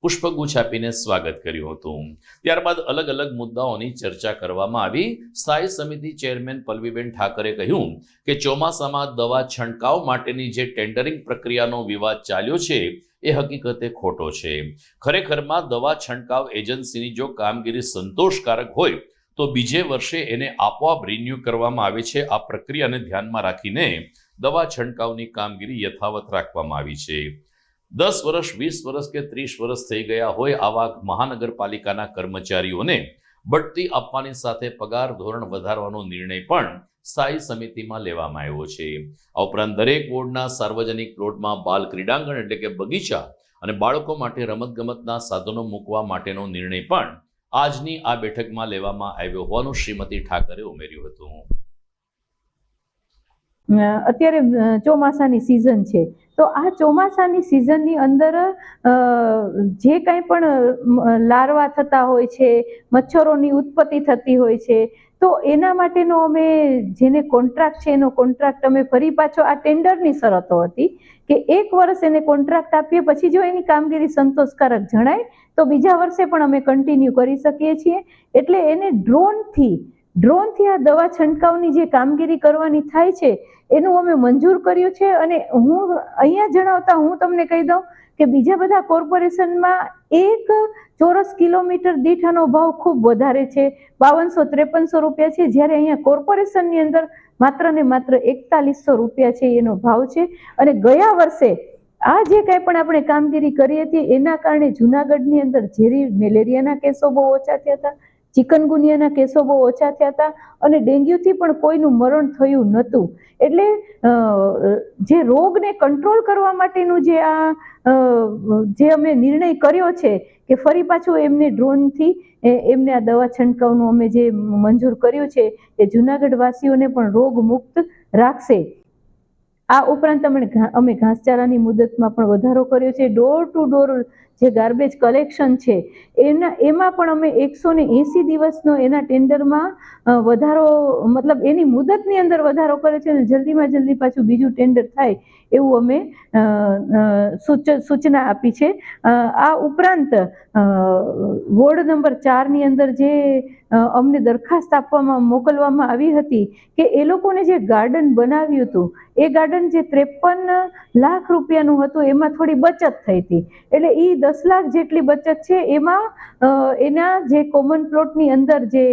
Speaker 1: પુષ્પગુચ્છ આપીને સ્વાગત કર્યું હતું. ત્યારબાદ અલગ અલગ મુદ્દાઓની ચર્ચા કરવામાં આવી. સ્થાયી સમિતિ ચેરમેન પલ્લવીબેન ઠાકરે કહ્યું કે ચોમાસામાં દવા છંટકાવ માટેની જે ટેન્ડરિંગ પ્રક્રિયાનો વિવાદ ચાલ્યો છે એ હકીકતે ખોટો છે. ખરેખરમાં દવા છંટકાવ એજન્સીની જો કામગીરી સંતોષકારક હોય તો બીજે વર્ષે એને આપોઆપ રિન્યુ કરવામાં આવે છે. આ પ્રક્રિયાને ધ્યાનમાં રાખીને દવા છંટકાવની કામગીરી યથાવત રાખવામાં આવી છે. 10 વર્ષ 20 વર્ષ કે 30 વર્ષ થઈ ગયા હોય આવા મહાનગરપાલિકાના કર્મચારીઓને બઢતી આપવાની સાથે પગાર ધોરણ વધારવાનો નિર્ણય પણ સ્થાયી સમિતિમાં લેવામાં આવ્યો છે. આ ઉપરાંત દરેક વોર્ડના સાર્વજનિક પ્લોટમાં બાલ ક્રીડાંગણ એટલે કે બગીચા અને બાળકો માટે રમતગમતના સાધનો મૂકવા માટેનો નિર્ણય પણ આજની આ બેઠકમાં લેવામાં આવ્યો હોવાનું શ્રીમતી ઠાકરે ઉમેર્યું હતું.
Speaker 14: અત્યારે ચોમાસાની સિઝન છે તો આ ચોમાસાની સિઝનની અંદર જે કંઈ પણ લાર્વા થતા હોય છે, મચ્છરોની ઉત્પત્તિ થતી હોય છે, તો એના માટેનો અમે જેને કોન્ટ્રાક્ટ છે એનો કોન્ટ્રાક્ટ અમે ફરી પાછો આ ટેન્ડરની શરતો હતી કે 1 વર્ષ એને કોન્ટ્રાક્ટ આપીએ પછી જો એની કામગીરી સંતોષકારક જણાય તો બીજા વર્ષે પણ અમે કન્ટિન્યુ કરી શકીએ છીએ. એટલે એને ડ્રોનથી ડ્રોનથી આ દવા છંટકાવની જે કામગીરી કરવાની થાય છે એનું અમે મંજૂર કર્યું છે. અને હું અહીંયા જણાવતા હું તમને કહી દઉં કે બીજા બધા કોર્પોરેશનમાં 1 ચોરસ કિલોમીટર દીઠ આનો ભાવ ખૂબ વધારે છે, 5200-5300 રૂપિયા છે, જ્યારે અહીંયા કોર્પોરેશનની અંદર માત્ર ને માત્ર 4100 રૂપિયા છે એનો ભાવ છે. અને ગયા વર્ષે આ જે કંઈ પણ આપણે કામગીરી કરી હતી એના કારણે જુનાગઢની અંદર ઝેરી મેલેરિયાના કેસો બહુ ઓછા થયા હતા, ચિકનગુનિયાના કેસો બહુ ઓછા થયા હતા અને ડેન્ગ્યુથી પણ કોઈનું મરણ થયું નહોતું. એટલે જે રોગને કંટ્રોલ કરવા માટેનું જે અમે નિર્ણય કર્યો છે કે ફરી પાછું એમને ડ્રોનથી એમને આ દવા છંટકાવનું અમે જે મંજૂર કર્યું છે એ જુનાગઢ વાસીઓને પણ રોગ મુક્ત રાખશે. આ ઉપરાંત અમે ઘાસચારાની મુદતમાં પણ વધારો કર્યો છે. ડોર ટુ ડોર જે ગાર્બેજ કલેક્શન છે એમાં પણ અમે 180 દિવસનો એના ટેન્ડરમાં વધારો, મતલબ એની મુદતની અંદર વધારો કર્યો છે અને જલ્દીમાં જલ્દી પાછું બીજું ટેન્ડર થાય એવું અમે સૂચના આપી છે. આ ઉપરાંત વોર્ડ નંબર 4ની અંદર જે અમને દરખાસ્ત મોકલવામાં આવી હતી કે એ લોકોને જે ગાર્ડન બનાવ્યું હતું એ ગાર્ડન જે 53 લાખ રૂપિયાનું હતું એમાં થોડી બચત થઈ હતી. એટલે એ 10 લાખ જેટલી બચત છે એમાં એના જે કોમન પ્લોટની અંદર જે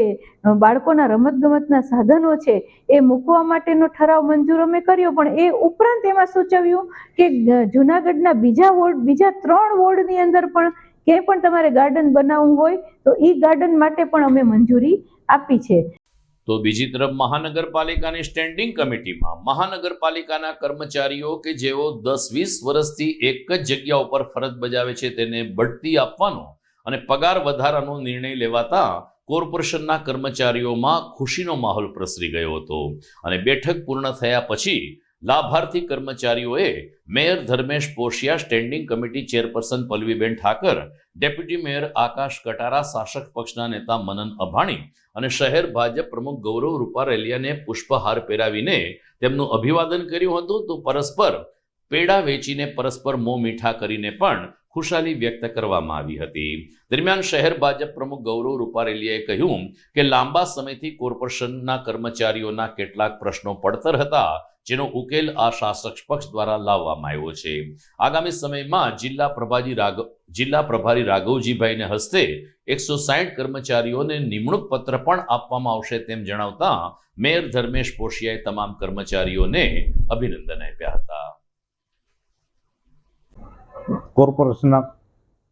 Speaker 14: બાળકોના રમતગમતના સાધનો છે એ મૂકવા માટેનો ઠરાવ મંજૂર અમે કર્યો. પણ એ ઉપરાંત એમાં સૂચવ્યું કે જુનાગઢના બીજા 3 વોર્ડની અંદર પણ ક્યાંય પણ તમારે ગાર્ડન બનાવવું હોય તો એ ગાર્ડન માટે પણ અમે મંજૂરી આપી છે.
Speaker 1: તો બીજી તરફ મહાનગરપાલિકાની સ્ટેન્ડિંગ કમિટીમાં મહાનગરપાલિકાના કર્મચારીઓ કે જેઓ 10-20 વર્ષથી એક જ જગ્યા ઉપર ફરજ બજાવે છે તેને બઢતી આપવાનો અને પગાર વધારાનો નિર્ણય લેવાતા કોર્પોરેશનના કર્મચારીઓમાં ખુશીનો માહોલ પ્રસરી ગયો હતો. અને બેઠક પૂર્ણ થયા પછી લાભાર્થી કર્મચારીઓએ mayor Dharmesh Poshiya, standing committee chairperson Pallaviben Thakar, deputy mayor Akash Katara, શાસક પક્ષના નેતા મનન અભાણી અને શહેર ભાજપ પ્રમુખ ગૌરવ રૂપારેલિયાને પુષ્પહાર પહેરાવીને તેમનું અભિવાદન કર્યું હતું. તો પરસ્પર પેડા વેચીને પરસ્પર મોં મીઠા કરીને પણ ખુશાલી વ્યક્ત કરવામાં આવી હતી. દરમિયાન શહેર ભાજપ પ્રમુખ ગૌરવ રૂપારેલિયાએ કહ્યું કે લાંબા સમયથી કોર્પોરેશનના કર્મચારીઓના કેટલાક પ્રશ્નો પડતર હતા જેનો ઉકેલ આ શાસક પક્ષ દ્વારા લાવવામાં આવ્યો છે. આગામી સમયમાં જિલ્લા પ્રભારી રાઘવજીભાઈને હસ્તે 160 કર્મચારીઓને નિમણૂક પત્ર પણ આપવામાં આવશે તેમ જણાવતા મેયર ધર્મેશ પોશિયાએ તમામ કર્મચારીઓને અભિનંદન આપ્યા હતા.
Speaker 15: કોર્પોરેશનના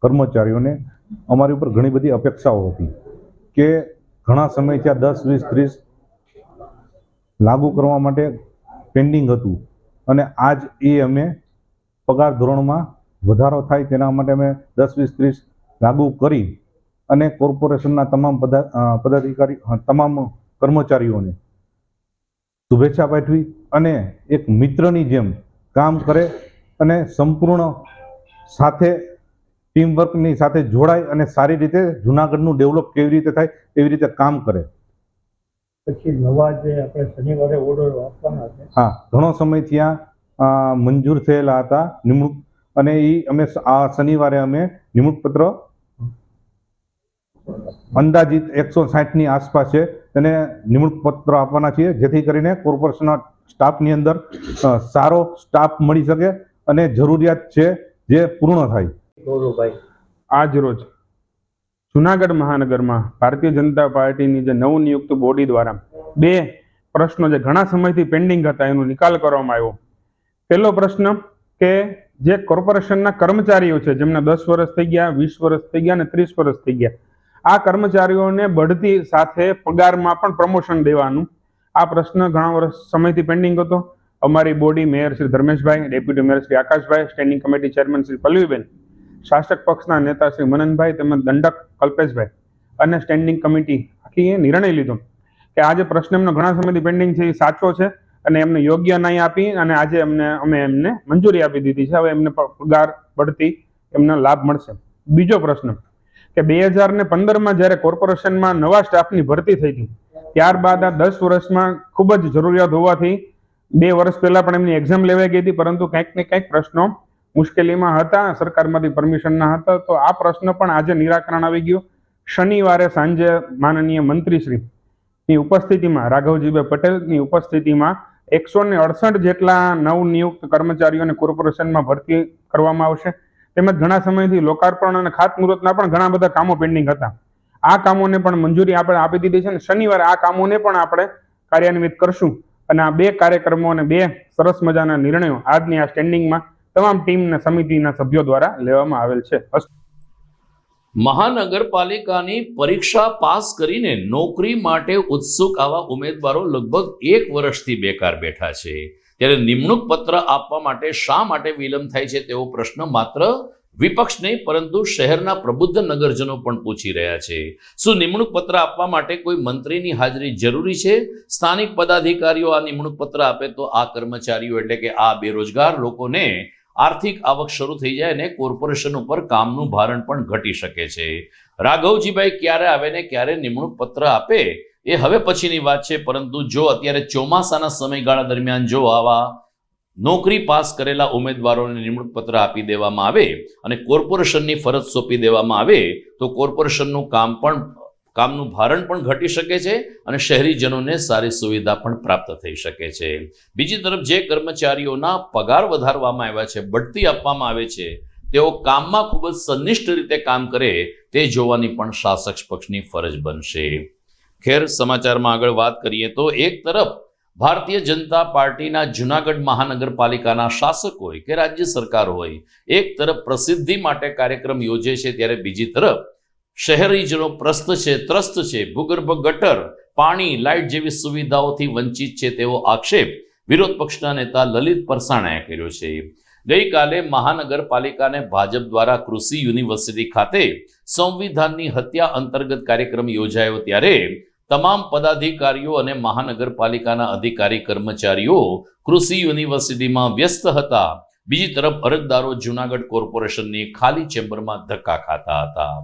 Speaker 15: કર્મચારીઓને અમારી ઉપર ઘણી બધી અપેક્ષાઓ હતી કે ઘણા સમયથી આ 10, 20, 30 લાગુ કરવા માટે પેન્ડિંગ હતું અને આજ એ અમે પગાર ધોરણમાં વધારો થાય તેના માટે અમે 10, 20, 30 લાગુ કરી અને કોર્પોરેશનના તમામ પદાધિકારી તમામ કર્મચારીઓને શુભેચ્છા પાઠવી અને એક મિત્રની જેમ કામ કરે અને સંપૂર્ણ સાથે ટીમવર્કની સાથે જોડાય અને સારી રીતે જુનાગઢનું ડેવલપ કેવી રીતે થાય એવી રીતે કામ કરે.
Speaker 16: પછી નવા જે આપણે શનિવારે ઓર્ડર આપવાના છે,
Speaker 15: હા, ઘણો સમયથી આ મંજૂર થયેલા હતા નિમણૂક, અને એ અમે આ શનિવારે અમે નિમણૂક પત્ર અંદાજિત 160ની આસપાસ છે તેને નિમણૂક પત્ર આપવાના છીએ, જેથી કરીને કોર્પોરેશનના સ્ટાફની અંદર સારો સ્ટાફ મળી શકે અને જરૂરિયાત છે જે પૂર્ણ થાય.
Speaker 16: ગૌરવભાઈ,
Speaker 7: આજ રોજ જુનાગઢ મહાનગરમાં ભારતીય જનતા પાર્ટીની જે નવનિયુક્ત બોડી દ્વારા 2 પ્રશ્નો જે ઘણા સમયથી પેન્ડિંગ હતા એનો નિકાલ કરવામાં આવ્યો. પહેલો પ્રશ્ન કે જે કોર્પોરેશનના કર્મચારીઓ છે જેમને 10 વર્ષ થઈ ગયા, 20 વર્ષ થઈ ગયા અને 30 વર્ષ થઈ ગયા, આ કર્મચારીઓને બઢતી સાથે પગારમાં પણ પ્રમોશન દેવાનું આ પ્રશ્ન ઘણા વર્ષ સમયથી પેન્ડિંગ હતો. અમારી body mayor Shri Dharmeshbhai, deputy mayor Shri Akashbhai, standing committee chairman Shri Pallaviben, શાસક પક્ષના નેતા શ્રી મનનભાઈ તેમજ દંડક કલ્પેશભાઈ અને સ્ટેન્ડિંગ કમિટી આખી નિર્ણય લીધો કે આ જે પ્રશ્ન એમનો ઘણા સમયથી પેન્ડિંગ છે એ સાચો છે અને એમને યોગ્ય ન્યાય આપી અને આજે અમે એમને મંજૂરી આપી દીધી છે. હવે એમને પગાર બઢતી એમને લાભ મળશે. બીજો પ્રશ્ન કે 2015માં જ્યારે કોર્પોરેશનમાં નવા સ્ટાફની ભરતી થઈ હતી ત્યારબાદ આ 10 વર્ષમાં ખૂબ જ જરૂરિયાત હોવાથી 2 વર્ષ પહેલા પણ એમની એક્ઝામ લેવાઈ ગઈ હતી, પરંતુ કંઈક ને કંઈક પ્રશ્નો મુશ્કેલીમાં હતા, સરકારમાંથી પરમિશન ના હતા. તો આ પ્રશ્ન પણ આજે નિરાકરણ આવી ગયું. શનિવારે સાંજે માનનીય મંત્રીશ્રી ની ઉપસ્થિતિમાં રાઘવજીભાઈ પટેલની ઉપસ્થિતિમાં 168 જેટલા નવનિયુક્ત કર્મચારીઓને કોર્પોરેશનમાં ભરતી કરવામાં આવશે. તેમજ ઘણા સમયથી લોકાર્પણ અને ખાતમુહૂર્તના પણ ઘણા બધા કામો પેન્ડિંગ હતા. આ કામોને પણ મંજૂરી આપણે આપી દીધી છે અને શનિવારે આ કામોને પણ આપણે કાર્યાન્વિત કરશું. અને આ 2 કાર્યક્રમો અને 2 સરસ મજાના નિર્ણયો આજની આ સ્ટેન્ડિંગમાં તમામ ટીમ અને સમિતિના સભ્યો દ્વારા લેવામાં આવેલ છે.
Speaker 1: મહાનગરપાલિકાની પરીક્ષા પાસ કરીને નોકરી માટે ઉત્સુક આવા ઉમેદવારો લગભગ 1 વર્ષથી બેકાર બેઠા છે. ત્યારે નિમણૂક પત્ર આપવા માટે શા માટે વિલંબ થાય છે તેવો પ્રશ્ન માત્ર વિપક્ષ નહીં પરંતુ શહેરના પ્રબુદ્ધ નગરજનો પણ પૂછી રહ્યા છે. શું નિમણૂક પત્ર આપવા માટે કોઈ મંત્રીની હાજરી જરૂરી છે? સ્થાનિક પદાધિકારીઓ આ નિમણૂક પત્ર આપે તો આ કર્મચારીઓ એટલે કે આ બેરોજગાર લોકોને આર્થિક આવક શરૂ થઈ જાય અને કોર્પોરેશન ઉપર કામનું ભારણ પણ ઘટી શકે છે. રાઘવજીભાઈ ક્યારે આવે ને ક્યારે નિમણૂક પત્ર આપે એ હવે પછીની વાત છે, પરંતુ જો અત્યારે ચોમાસાના સમયગાળા દરમિયાન જો આવા નોકરી પાસ કરેલા ઉમેદવારોને નિમણૂક પત્ર આપી દેવામાં આવે અને કોર્પોરેશનની ફરજ સોંપી દેવામાં આવે તો કોર્પોરેશનનું કામનું ભારણ પણ ઘટી શકે છે અને શહેરીજનોને સારી સુવિધા પણ પ્રાપ્ત થઈ શકે છે. બીજી તરફ જે કર્મચારીઓના પગાર વધારવામાં આવ્યા છે, બઢતી આપવામાં આવે છે, તેઓ કામમાં ખૂબ જ સંનિષ્ઠ રીતે કામ કરે તે જોવાની પણ શાસક પક્ષની ફરજ બનશે. ખેર, સમાચારમાં આગળ વાત કરીએ તો એક તરફ ભારતીય જનતા પાર્ટીના જૂનાગઢ મહાનગરપાલિકાના શાસક હોય કે રાજ્ય સરકાર હોય એક તરફ પ્રસિદ્ધિ માટે કાર્યક્રમ યોજે છે, ત્યારે બીજી તરફ શહેરીજનો ત્રસ્ત છે, ભૂગર્ભ ગટર, પાણી, લાઇટ જેવી સુવિધાઓથી વંચિત છે તેવો આક્ષેપ વિરોધ પક્ષના નેતા લલિત પરસાણાએ કર્યો છે. ગઈકાલે મહાનગરપાલિકાને ભાજપ દ્વારા કૃષિ યુનિવર્સિટી ખાતે સંવિધાનની હત્યા અંતર્ગત કાર્યક્રમ યોજાયો ત્યારે તમામ પદાધિકારીઓ અને મહાનગરપાલિકાના અધિકારી કર્મચારીઓ કૃષિ યુનિવર્સિટીમાં વ્યસ્ત હતા. બીજી તરફ અરજદારો જૂનાગઢ કોર્પોરેશનની ખાલી ચેમ્બરમાં ધક્કા ખાતા હતા.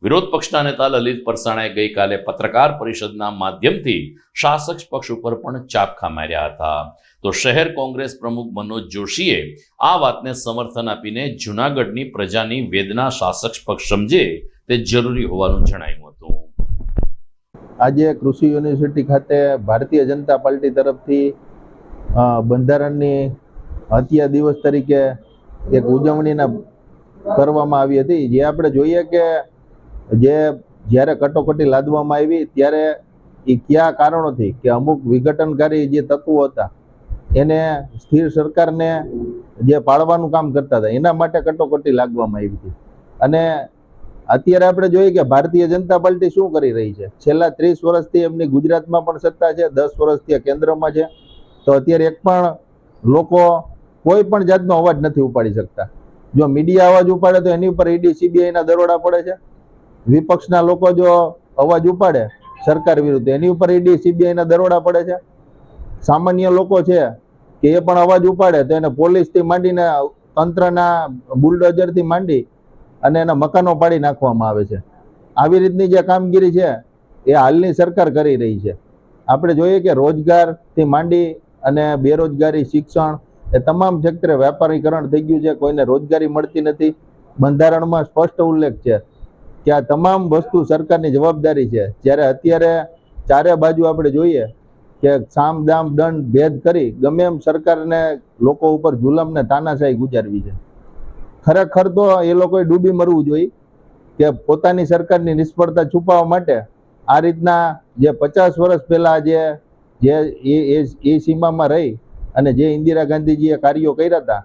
Speaker 1: વિરોધ પક્ષના નેતા લલિત પરસાણાએ ગઈકાલે પત્રકાર પરિષદના માધ્યમથી શાસક પક્ષ ઉપર પણ ચાપખા માર્યા હતા. તો શહેર કોંગ્રેસ પ્રમુખ મનોજ જોશીએ આ વાતને સમર્થન આપીને જૂનાગઢની પ્રજાની વેદના શાસક પક્ષ સમજે તે જરૂરી હોવાનું જણાવ્યું હતું.
Speaker 17: આજે કૃષિ યુનિવર્સિટી ખાતે ભારતીય જનતા પાર્ટી તરફથી બંધારણની હત્યા દિવસ તરીકે એક ઉજવણીના કરવામાં આવી હતી. જે આપણે જોઈએ કે જ્યારે કટોકટી લાદવામાં આવી ત્યારે એ કયા કારણોથી કે અમુક વિઘટનકારી જે તત્વો હતા એને સ્થિર સરકારને જે પાળવાનું કામ કરતા હતા એના માટે કટોકટી લાગવામાં આવી હતી. અને અત્યારે આપણે જોઈએ કે ભારતીય જનતા પાર્ટી શું કરી રહી છે. છેલ્લા 30 વર્ષથી એમની ગુજરાતમાં પણ સત્તા છે, 10 વર્ષથી કેન્દ્રમાં છે. તો અત્યારે એક પણ લોકો કોઈ પણ જાતનો અવાજ નથી ઉપાડી શકતા. જો મીડિયા અવાજ ઉપાડે તો એની ઉપર ઈડી સીબીઆઈના દરોડા પડે છે. વિપક્ષના લોકો જો અવાજ ઉપાડે સરકાર વિરુદ્ધ એની ઉપર ઈડી સીબીઆઈના દરોડા પડે છે. સામાન્ય લોકો છે કે એ પણ અવાજ ઉપાડે તો એને પોલીસથી માંડીને તંત્રના બુલડોઝરથી માંડી અને એના મકાનો પાડી નાખવામાં આવે છે. આવી રીતની જે કામગીરી છે એ હાલની સરકાર કરી રહી છે. આપણે જોઈએ કે રોજગારથી માંડી અને બેરોજગારી, શિક્ષણ એ તમામ ક્ષેત્રે વ્યાપારીકરણ થઈ ગયું છે. કોઈને રોજગારી મળતી નથી. બંધારણમાં સ્પષ્ટ ઉલ્લેખ છે કે આ તમામ વસ્તુ સરકારની જવાબદારી છે. જ્યારે અત્યારે ચારે બાજુ આપણે જોઈએ કે સામ દામ દંડ ભેદ કરી ગમે એમ સરકારને લોકો ઉપર જુલમ ને તાનાશાહી ગુજારવી છે. ખરેખર તો એ લોકોએ ડૂબી મરવું જોઈએ કે પોતાની સરકારની નિષ્ફળતા છુપાવવા માટે આ રીતના જે 50 વર્ષ પહેલા જે સીમામાં રહી અને જે ઇન્દિરા ગાંધીજીએ કાર્યો કર્યા હતા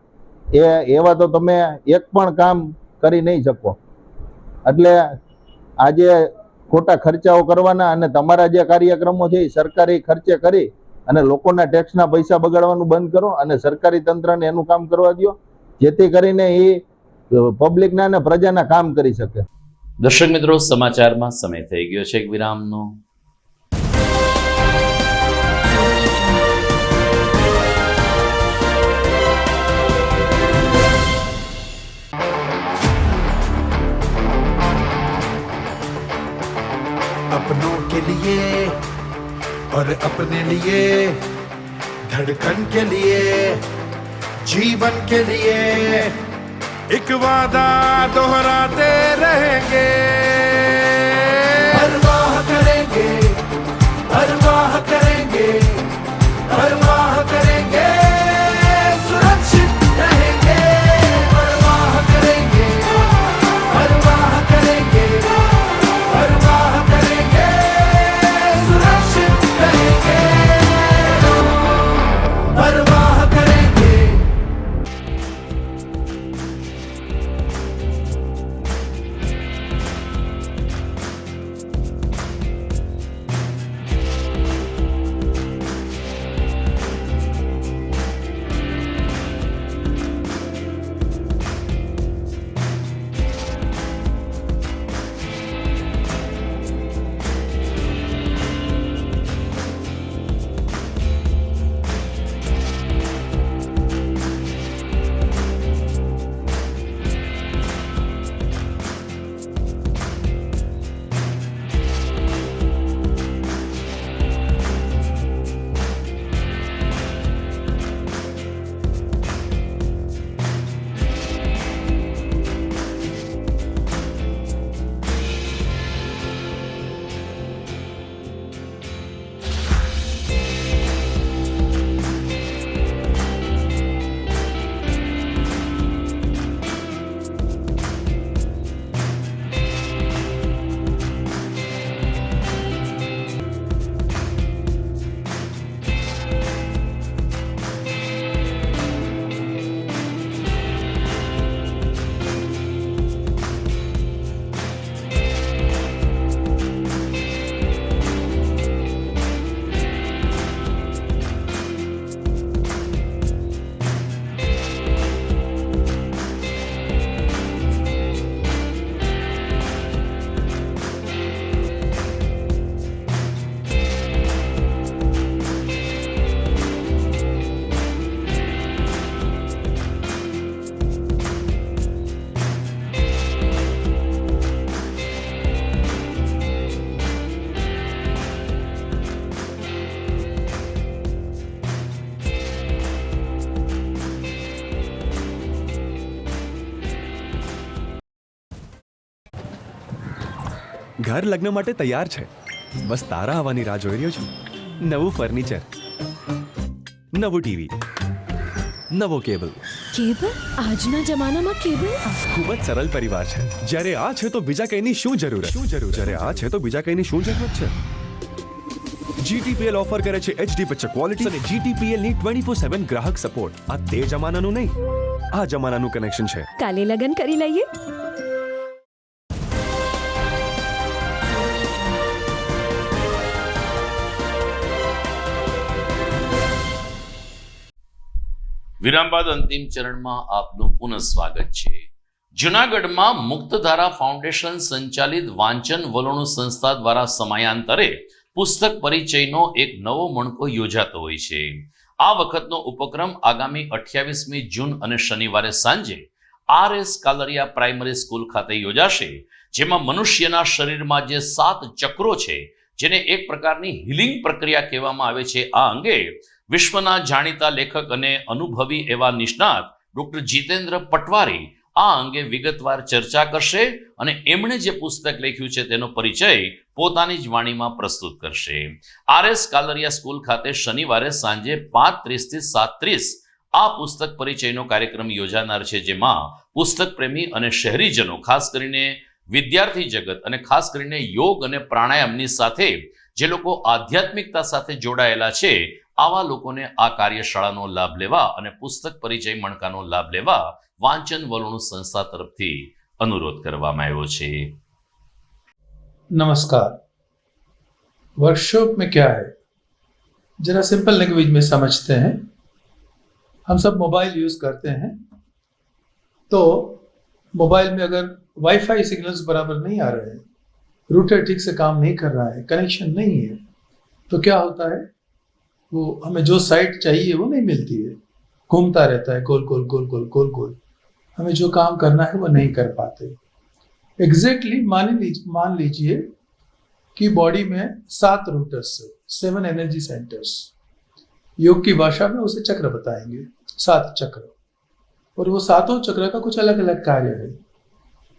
Speaker 17: એવા તો તમે એક પણ કામ કરી નહીં શકો. એટલે આજે ખોટા ખર્ચાઓ કરવાના અને તમારા જે કાર્યક્રમો છે એ સરકારી ખર્ચે કરી અને લોકોના ટેક્સના પૈસા બગાડવાનું બંધ કરો અને સરકારી તંત્રને એનું કામ કરવા દો, જેથી કરીને એ પબ્લિકના અને પ્રજાના કામ કરી શકે.
Speaker 1: દર્શક મિત્રો, સમાચારમાં સમય થઈ ગયો છે એક વિરામનો.
Speaker 18: अपनों के लिए और अपने लिए, धड़कन के लिए, जीवन के लिए एक वादा दोहराते रहेंगे, परवाह करेंगे, परवाह
Speaker 19: ઘર લગ્ન માટે તૈયાર છે. બસ તારા આવવાની રાહ જોઈ રહ્યો છું. નવું ફર્નિચર, નવું ટીવી, નવો કેબલ.
Speaker 20: કેબલ? આજના જમાનામાં કેબલ?
Speaker 19: ખૂબ જ સરળ પરિવાર છે. જ્યારે આ છે તો બીજા કઈની શું જરૂર? જ્યારે આ છે તો બીજા કઈની શું જરૂરત છે? GTPL ઓફર કરે છે HD પિક્ચર ક્વોલિટી અને GTPL ની 24/7 ગ્રાહક સપોર્ટ. આ તે જમાનાનું નહીં, આ જમાનાનું કનેક્શન છે.
Speaker 20: કાલે લગન કરી લઈએ.
Speaker 1: વિરામ બાદ અંતિમ ચરણમાં આપનું પુનઃ સ્વાગત છે. જૂનાગઢમાં મુક્તધારા ફાઉન્ડેશન સંચાલિત વાંચન વલોણું સંસ્થા દ્વારા સમયાંતરે પુસ્તક પરિચયનો એક નવો મણકો યોજાતો હોય છે. આ વખતનો ઉપક્રમ આગામી 28મી જૂન અને શનિવારે સાંજે RS કાલરિયા પ્રાઇમરી સ્કૂલ ખાતે યોજાશે, જેમાં મનુષ્યના શરીરમાં જે 7 ચક્રો છે, જેને એક પ્રકારની હિલિંગ પ્રક્રિયા કહેવામાં આવે છે, આ અંગે વિશ્વના જાણીતા લેખક અને અનુભવી એવા નિષ્ણાત ડોક્ટર જીતેન્દ્ર પટવારી આ અંગે વિગતવાર ચર્ચા કરશે અને એમણે જે પુસ્તક લખ્યું છે તેનો પરિચય પોતાની જ વાણીમાં પ્રસ્તુત કરશે. RS કાલરિયા સ્કૂલ ખાતે શનિવારે સાંજે 5:30 થી 7:30 આ પુસ્તક પરિચયનો કાર્યક્રમ યોજાનાર છે, જેમાં પુસ્તક પ્રેમી અને શહેરીજનો, ખાસ કરીને વિદ્યાર્થી જગત અને ખાસ કરીને યોગ અને પ્રાણાયામની સાથે જે લોકો આધ્યાત્મિકતા સાથે જોડાયેલા છે, આવા લોકોને આ કાર્યશાળાનો લાભ લેવા અને પુસ્તક પરિચય મણકાનો લાભ લેવા વાંચન વલોણું સંસ્થા તરફથી अनुरोध કરવામાં આવ્યો છે.
Speaker 21: नमस्कार. वर्कशॉप में क्या है, जरा सिंपल लैंग्वेज में समझते हैं. हम सब मोबाइल यूज करते हैं, तो मोबाइल में अगर वाईफाई सिग्नल्स बराबर नहीं आ रहे हैं, रूटर ठीक से काम नहीं कर रहा है, कनेक्शन नहीं है, तो क्या होता है, वो हमें जो साइट चाहिए वो नहीं मिलती है, घूमता रहता है गोल गोल गोल गोल गोल गोल. हमें जो काम करना है वो नहीं कर पाते. एग्जैक्टली मान लीजिए कि बॉडी में 7 रूटर्स है, 7 एनर्जी सेंटर्स. योग की भाषा में उसे चक्र बताएंगे, 7 चक्र. और वो 7 चक्र का कुछ अलग अलग कार्य है.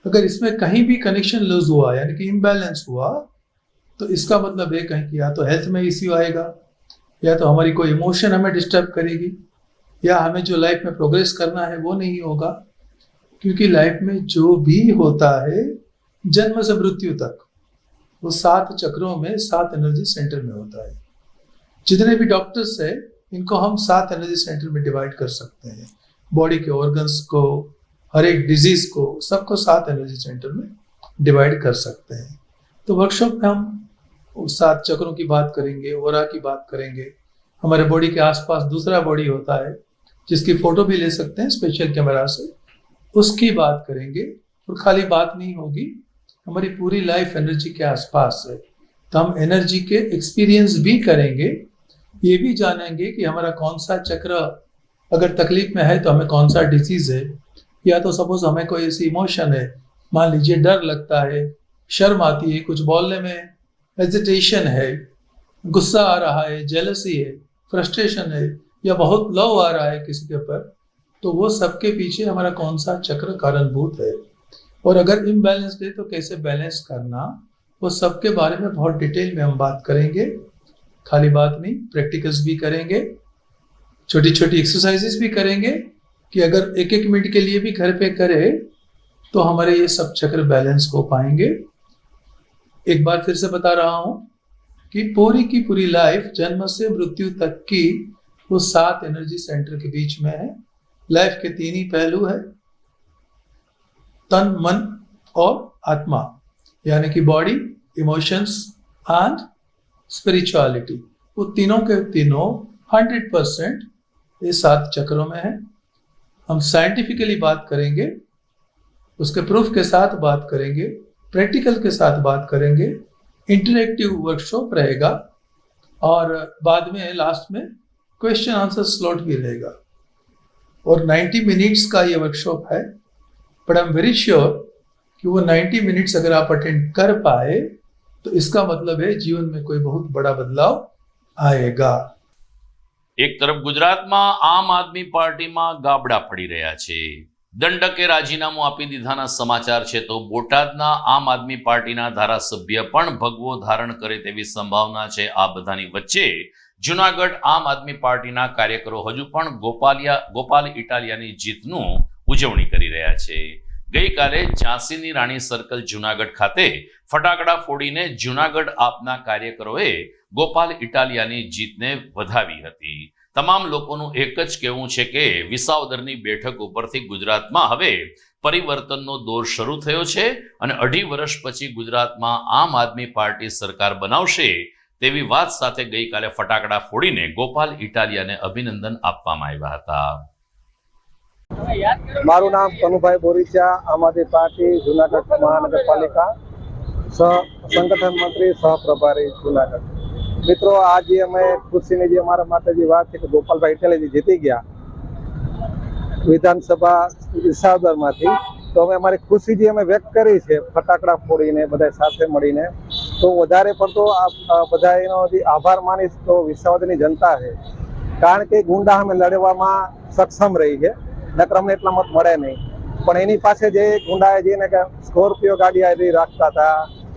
Speaker 21: अगर इसमें कहीं भी कनेक्शन लूज हुआ, यानी कि इम्बैलेंस हुआ, तो इसका मतलब है कहीं कि या तो हेल्थ में इश्यू आएगा, या तो हमारी कोई इमोशन हमें डिस्टर्ब करेगी, या हमें जो लाइफ में प्रोग्रेस करना है वो नहीं होगा. क्योंकि लाइफ में जो भी होता है जन्म से मृत्यु तक वो 7 चक्रों में 7 एनर्जी सेंटर में होता है. जितने भी डॉक्टर्स है इनको हम 7 एनर्जी सेंटर में डिवाइड कर सकते हैं. बॉडी के ऑर्गन्स को, हर एक डिजीज को, सबको 7 एनर्जी सेंटर में डिवाइड कर सकते हैं. तो वर्कशॉप में हम 7 चक्रों की बात करेंगे, ओरा की बात करेंगे. हमारे बॉडी के आसपास दूसरा बॉडी होता है जिसकी फोटो भी ले सकते हैं स्पेशल कैमरा से, उसकी बात करेंगे. और खाली बात नहीं होगी, हमारी पूरी लाइफ एनर्जी के आसपास है, तो हम एनर्जी के एक्सपीरियंस भी करेंगे. ये भी जानेंगे कि हमारा कौन सा चक्र अगर तकलीफ में है तो हमें कौन सा डिजीज है, या तो सपोज हमें कोई ऐसी इमोशन है, मान लीजिए डर लगता है, शर्म आती है, कुछ बोलने में हेजिटेशन है, गुस्सा आ रहा है, जेलसी है, फ्रस्ट्रेशन है, या बहुत लव आ रहा है किसी के ऊपर, तो वो सबके पीछे हमारा कौन सा चक्र कारणभूत है. और अगर इम्बैलेंस्ड है तो कैसे बैलेंस करना, वो सबके बारे में बहुत डिटेल में हम बात करेंगे. खाली बात नहीं, प्रैक्टिकल्स भी करेंगे, छोटी छोटी एक्सरसाइजेस भी करेंगे कि अगर 1-1 मिनट के लिए भी घर पे करे तो हमारे ये सब चक्र बैलेंस हो पाएंगे. एक बार फिर से बता रहा हूँ कि पूरी की पूरी लाइफ जन्म से मृत्यु तक की वो 7 एनर्जी सेंटर के बीच में है. लाइफ के 3 ही पहलू है, तन, मन और आत्मा, यानी कि बॉडी, इमोशंस एंड स्पिरिचुअलिटी. वो तीनों के तीनों 100% ये 7 चक्रों में है. हम साइंटिफिकली बात करेंगे, उसके प्रूफ के साथ बात करेंगे, प्रैक्टिकल के साथ बात करेंगे. इंटरैक्टिव वर्कशॉप रहेगा और बाद में लास्ट में क्वेश्चन आंसर स्लॉट भी रहेगा. और 90 मिनट्स का ये वर्कशॉप है, but I am very sure कि वो 90 मिनट्स अगर आप अटेंड कर पाए तो इसका मतलब है जीवन में कोई बहुत बड़ा बदलाव आएगा.
Speaker 1: એક તરફ ગુજરાતમાં આમ આદમી પાર્ટીમાં ગાબડા પડી રહ્યા છે, દંડકે રાજીનામું આપી દીધાના સમાચાર છે તો બોટાદના આમ આદમી પાર્ટીના ધારાસભ્ય પણ ભગવો ધારણ કરે તેવી સંભાવના છે. આ બધાની વચ્ચે જુનાગઢ આમ આદમી પાર્ટીના કાર્યકરો હજુ પણ ગોપાલ ઇટાલિયાની જીતનું ઉજવણી કરી રહ્યા છે. ગઈકાલે ઝાંસીની રાણી સર્કલ જુનાગઢ ખાતે ફટાકડા ફોડીને જુનાગઢ આપના કાર્યકરોએ ગોપાલ ઇટાલિયાની જીતને વધાવી હતી. તમામ લોકોનું એક જ કહેવું છે કે વિસાવદરની બેઠક ઉપરથી ગુજરાતમાં હવે પરિવર્તનનો દોર શરૂ થયો છે અને 2.5 વર્ષ પછી ગુજરાતમાં આમ આદમી પાર્ટી સરકાર બનાવશે તેવી વાત સાથે ગઈકાલે ફટાકડા ફોડીને ગોપાલ ઇટાલિયાને અભિનંદન આપવામાં આવ્યા હતા.
Speaker 2: મારું નામ કનુભાઈ બોરીચા, આમ આદમી પાર્ટી જુનાગઢ મહાનગરપાલિકા સંગઠન મંત્રી સહપ્રભારી જુનાગઢ. મિત્રો, આજે અમે ખુશીની જે અમારા માટે જે વાત છે કે ગોપાલભાઈ ઇટાલિયા જીતી ગયા વિધાનસભા વિસાવદરમાંથી, તો અમે અમારી ખુશી જે અમે વ્યક્ત કરી છે ફટાકડા ફોડીને બધા સાથે મળીને, તો વધારે પડતો બધા એનો આભાર માનીશ તો વિસાવદરની જનતા છે. કારણ કે ગુંડા અમે લડવામાં સક્ષમ રહી છે, નકર અમને એટલા મત મળે નહીં. પણ એની પાસે જે ગુંડાએ જઈને કે સ્કોર્પિયો ગાડી રાખતા હતા,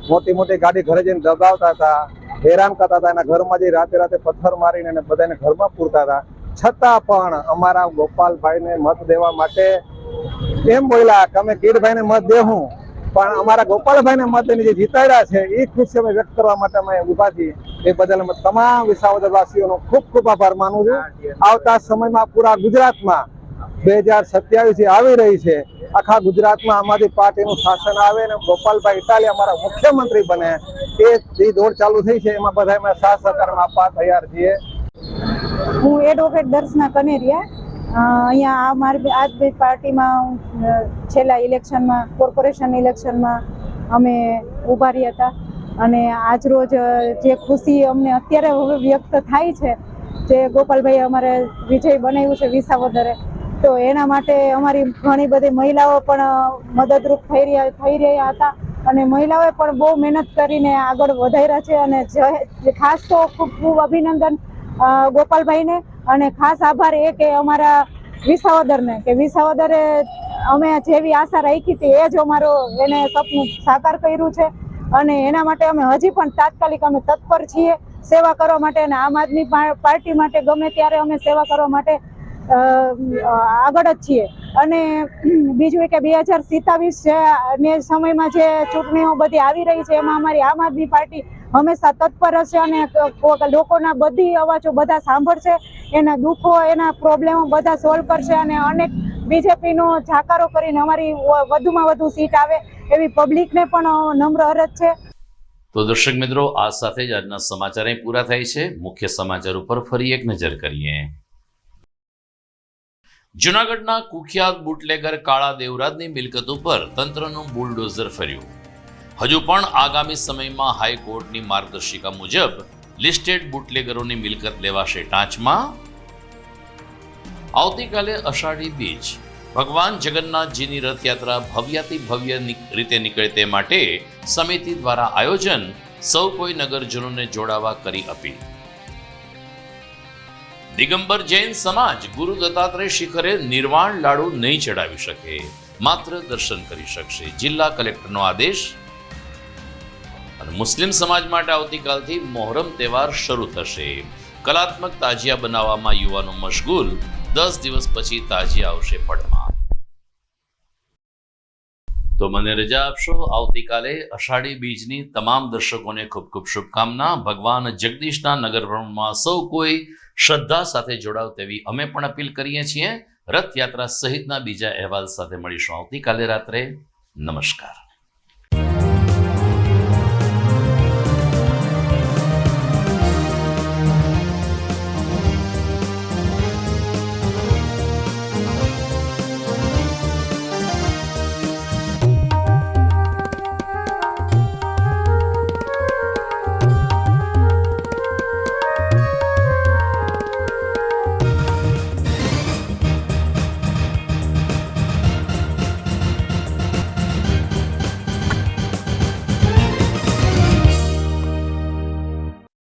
Speaker 2: મોટી મોટી ગાડી ઘરે જઈને દબાવતા હતા, હેરાન કરતા હતા, એના ઘરમાં જઈ રાતે રાતે પથ્થર મારીને એને બધાને ઘરમાં પૂરતા હતા, છતાં પણ અમારા ગોપાલભાઈને મત દેવા માટે એમ બોલ્યા કે અમે કીરભાઈને મત દેવું, પણ અમારા ગોપાલભાઈને મત દઈને જે જીતાડ્યા છે એ ખુશી અમે વ્યક્ત કરવા માટે અમે ઊભા છીએ. એ બદલ અમે તમામ વિસાવદરવાસીઓનો ખૂબ ખૂબ આભાર માનું છું. આવતા સમયમાં પૂરા ગુજરાતમાં 2027 આવી રહી છે, આખા ગુજરાતમાં આમ આદમી પાર્ટીનું શાસન આવે અને ગોપાલભાઈ ઇટાલિયા અમારા મુખ્યમંત્રી બને, એ જે દોડ ચાલુ થઈ છે એમાં બધા અમે સાથ સહકાર આપવા તૈયાર છીએ.
Speaker 22: હું એડવોકેટ દર્શના કનેરિયા, અહીંયા આમ આદમી પાર્ટીમાં છેલ્લા ઇલેક્શનમાં, કોર્પોરેશન ઇલેક્શનમાં અમે ઊભા રહ્યા હતા અને આજ રોજ જે ખુશી અમને અત્યારે હવે વ્યક્ત થાય છે જે ગોપાલભાઈએ અમારે વિજય બનાવ્યું છે વિસાવદરે, તો એના માટે અમારી ઘણી બધી મહિલાઓ પણ મદદરૂપ થઈ રહ્યા હતા અને મહિલાઓએ પણ બહુ મહેનત કરીને આગળ વધાર્યા છે. અને ખાસ તો ખૂબ ખૂબ અભિનંદન ગોપાલભાઈને અને ખાસ આભાર એ કે અમારા વિસાવદરને, કે વિસાવદરે અમે જેવી આશા રાખી હતી એ જ અમારો એને સપનું સાકાર કર્યું છે અને એના માટે અમે હજી પણ તાત્કાલિક અમે તત્પર છીએ સેવા કરવા માટે. અને આમ આદમી પાર્ટી માટે ગમે ત્યારે અમે સેવા કરવા માટે આગળ જ છીએ. અને બીજું એ કે 2027 ને સમયમાં જે ચૂંટણીઓ બધી આવી રહી છે એમાં અમારી આમ આદમી પાર્ટી હંમેશા તત્પર હશે અને લોકોના બધી અવાજો બધા સાંભળશે, એના દુઃખો, એના પ્રોબ્લેમો બધા સોલ્વ કરશે અને અનેક બીજેપીનો જાકારો કરીને અમારી વધુમાં વધુ સીટ આવે એવી પબ્લિકને પણ નમ્ર અરજ છે.
Speaker 1: તો દર્શક મિત્રો, આ સાથે જ આજના સમાચાર અહીં પૂરા થાય છે. મુખ્ય સમાચાર ઉપર ફરી એક નજર કરીએ. જૂનાગઢના કુખ્યાત બુટલેગર કાળા દેવરાજની મિલકત ઉપર તંત્રનું બુલડોઝર ફર્યું. હજુ પણ આગામી સમયમાં હાઈકોર્ટની માર્ગદર્શિકા મુજબ લિસ્ટેડ બુટલેગરોની મિલકત લેવાશે ટાંચમાં. આવતીકાલે અષાઢી બીજ, ભગવાન જગન્નાથજીની રથયાત્રા ભવ્યાતિ ભવ્ય રીતે નીકળે તે માટે સમિતિ દ્વારા આયોજન, સૌ કોઈ નગરજનોને જોડાવા કરી અપીલ. દિગંબર જૈન સમાજ ગુરુ દત્તાત્રેય શિખરે નિર્વાણ લાડુ નહીં ચડાવી શકે, માત્ર દર્શન કરી શકશે, જિલ્લા કલેક્ટરનો આદેશ. અને મુસ્લિમ સમાજ માટે આવતીકાલથી મોહરમ તહેવાર શરૂ થશે. કલાત્મક તાજિયા બનાવવામાં યુવાનો મશગુલ, 10 દિવસ પછી તાજિયા આવશે પટમાં. તો મને રજા આપશો. આવતીકાલે અષાઢી બીજની તમામ દર્શકોને ખૂબ ખૂબ શુભકામના. ભગવાન જગદીશના નગર ભ્રમણમાં સૌ કોઈ શ્રદ્ધા સાથે જોડાવ તેવી અમે પણ અપીલ કરીએ છીએ. રથયાત્રા સહિતના બીજા અહેવાલ સાથે મળીશું આવતીકાલે રાત્રે. નમસ્કાર.